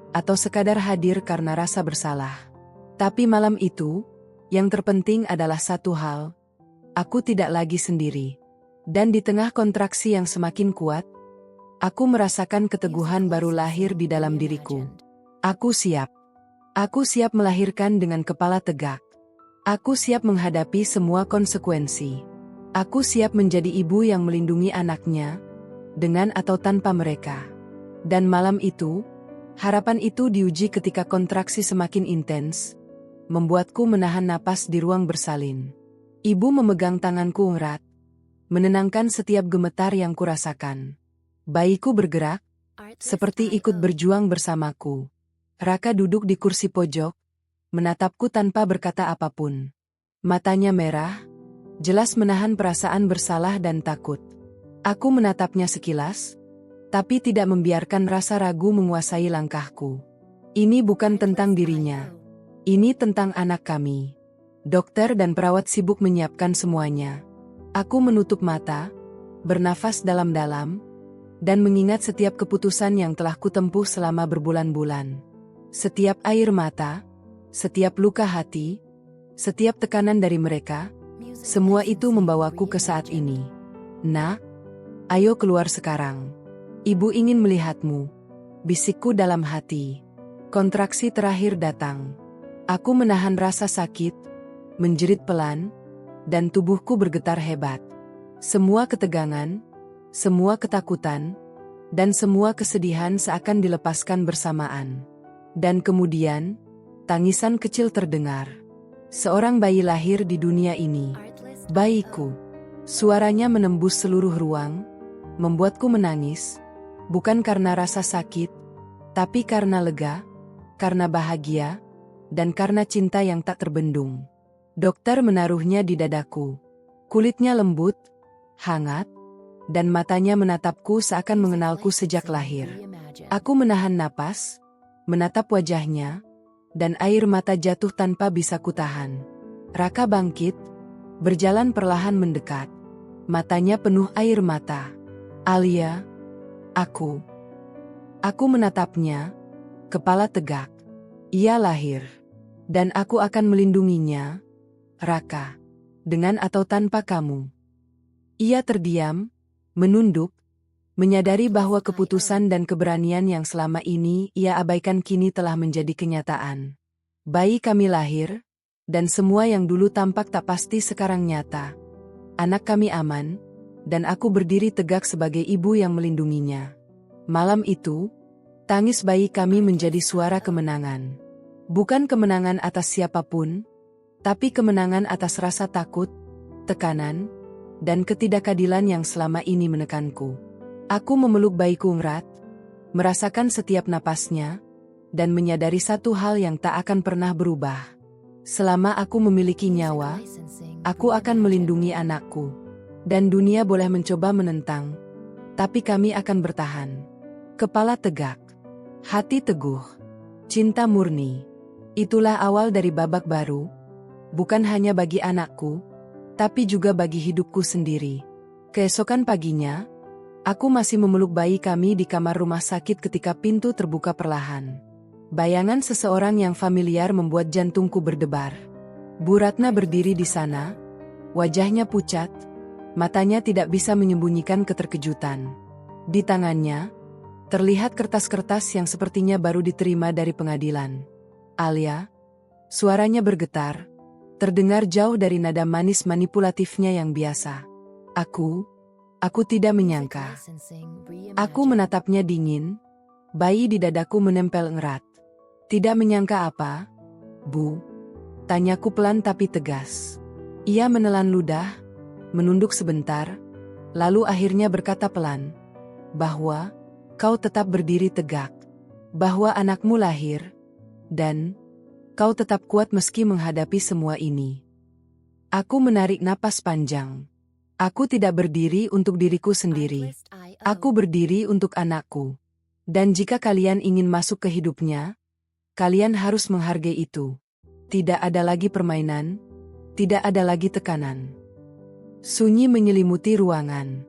atau sekadar hadir karena rasa bersalah. Tapi malam itu, yang terpenting adalah satu hal. Aku tidak lagi sendiri. Dan di tengah kontraksi yang semakin kuat, aku merasakan keteguhan baru lahir di dalam diriku. Aku siap. Aku siap melahirkan dengan kepala tegak. Aku siap menghadapi semua konsekuensi. Aku siap menjadi ibu yang melindungi anaknya, dengan atau tanpa mereka. Dan malam itu, harapan itu diuji ketika kontraksi semakin intens, membuatku menahan napas di ruang bersalin. Ibu memegang tanganku erat, menenangkan setiap gemetar yang kurasakan. Bayiku bergerak, seperti ikut berjuang bersamaku. Raka duduk di kursi pojok, menatapku tanpa berkata apapun. Matanya merah, jelas menahan perasaan bersalah dan takut. Aku menatapnya sekilas, tapi tidak membiarkan rasa ragu menguasai langkahku. Ini bukan tentang dirinya. Ini tentang anak kami. Dokter dan perawat sibuk menyiapkan semuanya. Aku menutup mata, bernafas dalam-dalam, dan mengingat setiap keputusan yang telah kutempuh selama berbulan-bulan. Setiap air mata, setiap luka hati, setiap tekanan dari mereka, semua itu membawaku ke saat ini. Nak, ayo keluar sekarang. Ibu ingin melihatmu. Bisikku dalam hati. Kontraksi terakhir datang. Aku menahan rasa sakit, menjerit pelan, dan tubuhku bergetar hebat. Semua ketegangan, semua ketakutan, dan semua kesedihan seakan dilepaskan bersamaan. Dan kemudian, tangisan kecil terdengar. Seorang bayi lahir di dunia ini. Bayiku. Suaranya menembus seluruh ruang, membuatku menangis, bukan karena rasa sakit, tapi karena lega, karena bahagia, dan karena cinta yang tak terbendung. Dokter menaruhnya di dadaku. Kulitnya lembut, hangat, dan matanya menatapku seakan mengenalku sejak lahir. Aku menahan napas, menatap wajahnya, dan air mata jatuh tanpa bisa kutahan. Raka bangkit, berjalan perlahan mendekat. Matanya penuh air mata. Alia, aku. Aku menatapnya, kepala tegak. Ia lahir, dan aku akan melindunginya, Raka, dengan atau tanpa kamu. Ia terdiam, menunduk, menyadari bahwa keputusan dan keberanian yang selama ini ia abaikan kini telah menjadi kenyataan. Bayi kami lahir, dan semua yang dulu tampak tak pasti sekarang nyata. Anak kami aman, dan aku berdiri tegak sebagai ibu yang melindunginya. Malam itu, tangis bayi kami menjadi suara kemenangan. Bukan kemenangan atas siapapun, tapi kemenangan atas rasa takut, tekanan, dan ketidakadilan yang selama ini menekanku. Aku memeluk bayiku Ngrat, merasakan setiap napasnya, dan menyadari satu hal yang tak akan pernah berubah. Selama aku memiliki nyawa, aku akan melindungi anakku. Dan dunia boleh mencoba menentang, tapi kami akan bertahan. Kepala tegak, hati teguh, cinta murni. Itulah awal dari babak baru, bukan hanya bagi anakku, tapi juga bagi hidupku sendiri. Keesokan paginya, aku masih memeluk bayi kami di kamar rumah sakit ketika pintu terbuka perlahan. Bayangan seseorang yang familiar membuat jantungku berdebar. Bu Ratna berdiri di sana, wajahnya pucat, matanya tidak bisa menyembunyikan keterkejutan. Di tangannya, terlihat kertas-kertas yang sepertinya baru diterima dari pengadilan. Alia, suaranya bergetar, terdengar jauh dari nada manis manipulatifnya yang biasa. Aku tidak menyangka. Aku menatapnya dingin, bayi di dadaku menempel erat. Tidak menyangka apa, Bu? Tanyaku pelan tapi tegas. Ia menelan ludah, menunduk sebentar, lalu akhirnya berkata pelan, bahwa kau tetap berdiri tegak, bahwa anakmu lahir, dan kau tetap kuat meski menghadapi semua ini. Aku menarik napas panjang. Aku tidak berdiri untuk diriku sendiri. Aku berdiri untuk anakku. Dan jika kalian ingin masuk ke hidupnya, kalian harus menghargai itu. Tidak ada lagi permainan, tidak ada lagi tekanan. Sunyi menyelimuti ruangan.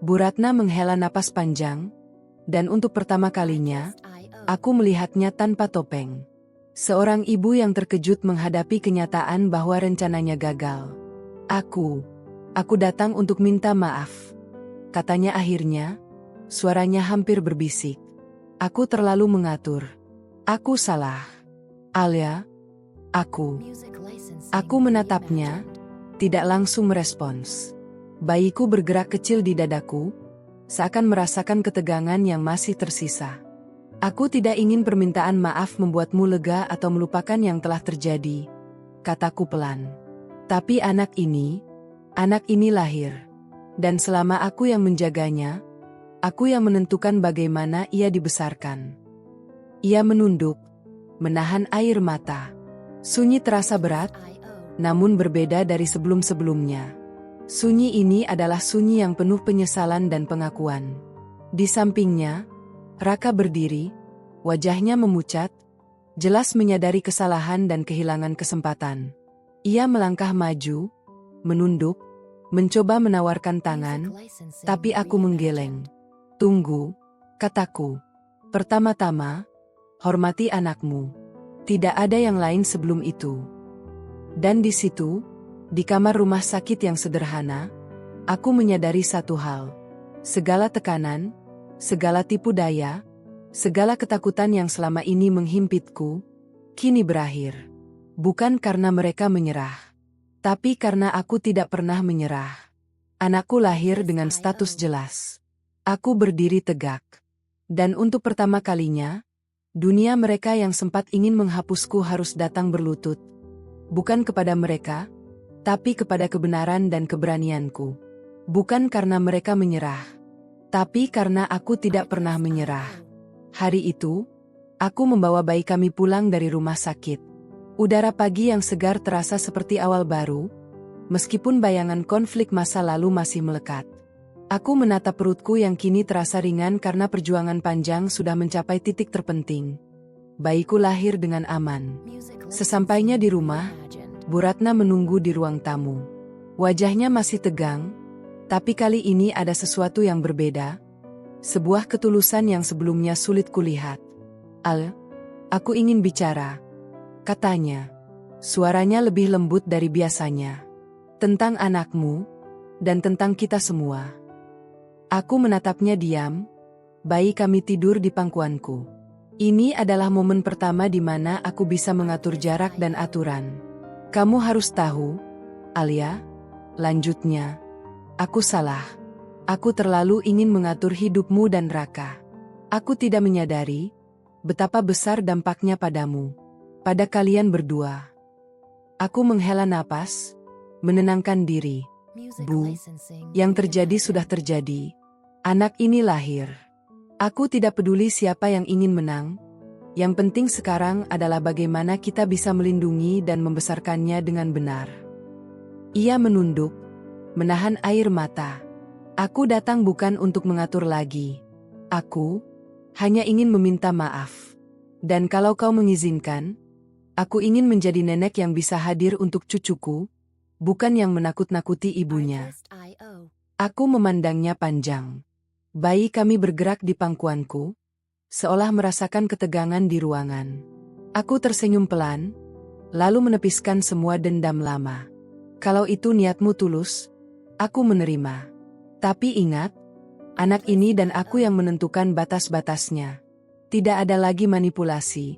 Bu Ratna menghela napas panjang, dan untuk pertama kalinya, aku melihatnya tanpa topeng. Seorang ibu yang terkejut menghadapi kenyataan bahwa rencananya gagal. Aku datang untuk minta maaf. Katanya akhirnya, suaranya hampir berbisik. Aku terlalu mengatur. Aku salah. Alia, Aku menatapnya, tidak langsung merespons. Bayiku bergerak kecil di dadaku, seakan merasakan ketegangan yang masih tersisa. Aku tidak ingin permintaan maaf membuatmu lega atau melupakan yang telah terjadi, kataku pelan. Tapi anak ini lahir. Dan selama aku yang menjaganya, aku yang menentukan bagaimana ia dibesarkan. Ia menunduk, menahan air mata. Sunyi terasa berat, namun berbeda dari sebelum-sebelumnya. Sunyi ini adalah sunyi yang penuh penyesalan dan pengakuan. Di sampingnya, Raka berdiri, wajahnya memucat, jelas menyadari kesalahan dan kehilangan kesempatan. Ia melangkah maju, menunduk, mencoba menawarkan tangan, tapi aku menggeleng. Tunggu, kataku. Pertama-tama, hormati anakmu. Tidak ada yang lain sebelum itu. Dan di situ, di kamar rumah sakit yang sederhana, aku menyadari satu hal. Segala tekanan, segala tipu daya, segala ketakutan yang selama ini menghimpitku, kini berakhir. Bukan karena mereka menyerah, tapi karena aku tidak pernah menyerah. Anakku lahir dengan status jelas. Aku berdiri tegak. Dan untuk pertama kalinya, dunia mereka yang sempat ingin menghapusku harus datang berlutut. Bukan kepada mereka, tapi kepada kebenaran dan keberanianku. Bukan karena mereka menyerah, tapi karena aku tidak pernah menyerah. Hari itu, aku membawa bayi kami pulang dari rumah sakit. Udara pagi yang segar terasa seperti awal baru, meskipun bayangan konflik masa lalu masih melekat. Aku menatap perutku yang kini terasa ringan karena perjuangan panjang sudah mencapai titik terpenting. Bayiku lahir dengan aman. Sesampainya di rumah, Bu Ratna menunggu di ruang tamu. Wajahnya masih tegang, tapi kali ini ada sesuatu yang berbeda. Sebuah ketulusan yang sebelumnya sulit kulihat. "Al, aku ingin bicara," katanya. Suaranya lebih lembut dari biasanya. "Tentang anakmu, dan tentang kita semua." Aku menatapnya diam. Bayi kami tidur di pangkuanku. Ini adalah momen pertama di mana aku bisa mengatur jarak dan aturan. "Kamu harus tahu, Alia," lanjutnya. "Aku salah. Aku terlalu ingin mengatur hidupmu dan Raka. Aku tidak menyadari betapa besar dampaknya padamu, pada kalian berdua." Aku menghela napas, menenangkan diri. "Bu, yang terjadi sudah terjadi. Anak ini lahir. Aku tidak peduli siapa yang ingin menang. Yang penting sekarang adalah bagaimana kita bisa melindungi dan membesarkannya dengan benar." Ia menunduk, menahan air mata. "Aku datang bukan untuk mengatur lagi. Aku hanya ingin meminta maaf. Dan kalau kau mengizinkan, aku ingin menjadi nenek yang bisa hadir untuk cucuku, bukan yang menakut-nakuti ibunya." Aku memandangnya panjang. Bayi kami bergerak di pangkuanku, seolah merasakan ketegangan di ruangan. Aku tersenyum pelan, lalu menepiskan semua dendam lama. "Kalau itu niatmu tulus, aku menerima. Tapi ingat, anak ini dan aku yang menentukan batas-batasnya. Tidak ada lagi manipulasi,"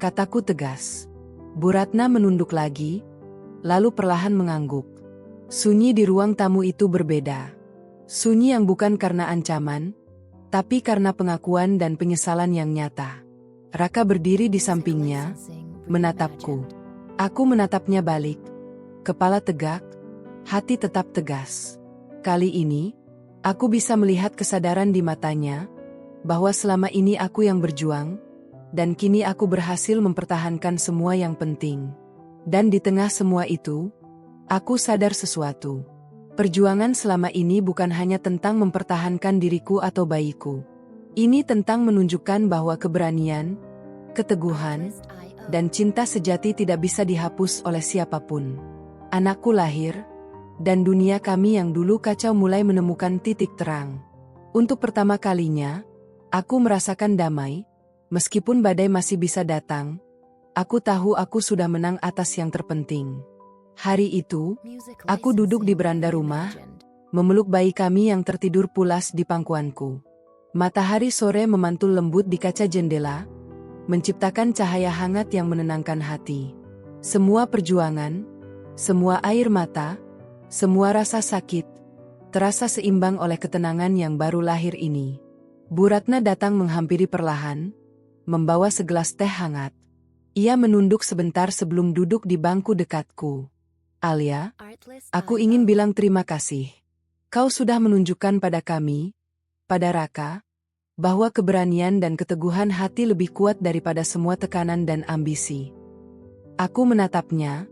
kataku tegas. Bu Ratna menunduk lagi, lalu perlahan mengangguk. Sunyi di ruang tamu itu berbeda. Sunyi yang bukan karena ancaman, tapi karena pengakuan dan penyesalan yang nyata. Raka berdiri di sampingnya, menatapku. Aku menatapnya balik, kepala tegak, hati tetap tegas. Kali ini, aku bisa melihat kesadaran di matanya, bahwa selama ini aku yang berjuang, dan kini aku berhasil mempertahankan semua yang penting. Dan di tengah semua itu, aku sadar sesuatu. Perjuangan selama ini bukan hanya tentang mempertahankan diriku atau bayiku. Ini tentang menunjukkan bahwa keberanian, keteguhan, dan cinta sejati tidak bisa dihapus oleh siapapun. Anakku lahir, dan dunia kami yang dulu kacau mulai menemukan titik terang. Untuk pertama kalinya, aku merasakan damai, meskipun badai masih bisa datang. Aku tahu aku sudah menang atas yang terpenting. Hari itu, aku duduk di beranda rumah, memeluk bayi kami yang tertidur pulas di pangkuanku. Matahari sore memantul lembut di kaca jendela, menciptakan cahaya hangat yang menenangkan hati. Semua perjuangan, semua air mata, semua rasa sakit, terasa seimbang oleh ketenangan yang baru lahir ini. Bu Ratna datang menghampiri perlahan, membawa segelas teh hangat. Ia menunduk sebentar sebelum duduk di bangku dekatku. "Alia, aku ingin bilang terima kasih. Kau sudah menunjukkan pada kami, pada Raka, bahwa keberanian dan keteguhan hati lebih kuat daripada semua tekanan dan ambisi. Aku menatapnya,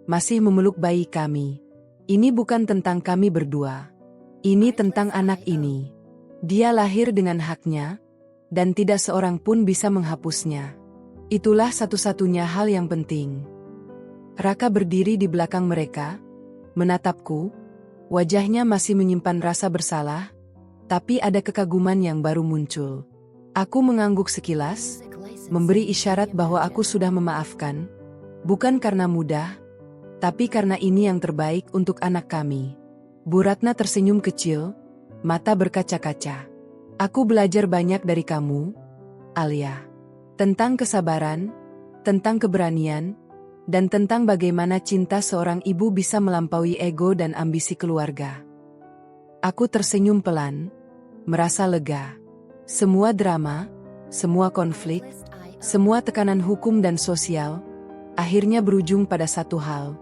masih memeluk bayi kami. Ini bukan tentang kami berdua. Ini tentang anak ini. Dia lahir dengan haknya, dan tidak seorang pun bisa menghapusnya. Itulah satu-satunya hal yang penting. Raka berdiri di belakang mereka, menatapku, wajahnya masih menyimpan rasa bersalah, tapi ada kekaguman yang baru muncul. Aku mengangguk sekilas, memberi isyarat bahwa aku sudah memaafkan, bukan karena mudah, tapi karena ini yang terbaik untuk anak kami. Bu Ratna tersenyum kecil, mata berkaca-kaca. Aku belajar banyak dari kamu, Alia. Tentang kesabaran, tentang keberanian, dan tentang bagaimana cinta seorang ibu bisa melampaui ego dan ambisi keluarga. Aku tersenyum pelan, merasa lega. Semua drama, semua konflik, semua tekanan hukum dan sosial, akhirnya berujung pada satu hal: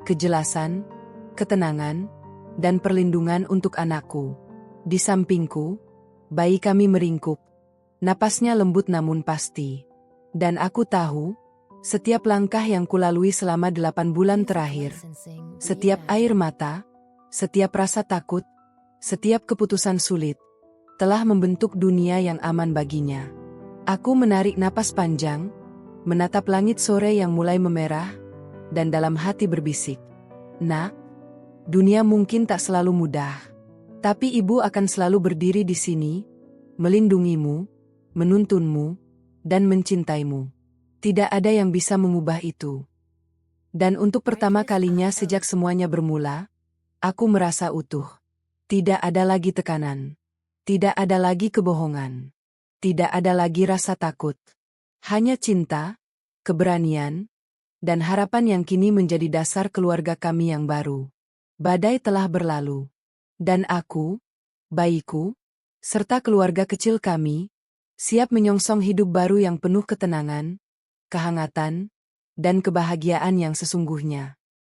kejelasan, ketenangan, dan perlindungan untuk anakku. Di sampingku, bayi kami meringkuk, napasnya lembut namun pasti. Dan aku tahu, setiap langkah yang kulalui selama 8 bulan terakhir, setiap air mata, setiap rasa takut, setiap keputusan sulit, telah membentuk dunia yang aman baginya. Aku menarik napas panjang, menatap langit sore yang mulai memerah, dan dalam hati berbisik, "Nak, dunia mungkin tak selalu mudah, tapi ibu akan selalu berdiri di sini, melindungimu, menuntunmu, dan mencintaimu. Tidak ada yang bisa mengubah itu." Dan untuk pertama kalinya sejak semuanya bermula, aku merasa utuh. Tidak ada lagi tekanan. Tidak ada lagi kebohongan. Tidak ada lagi rasa takut. Hanya cinta, keberanian, dan harapan yang kini menjadi dasar keluarga kami yang baru. Badai telah berlalu. Dan aku, bayiku, serta keluarga kecil kami, siap menyongsong hidup baru yang penuh ketenangan, kehangatan, dan kebahagiaan yang sesungguhnya.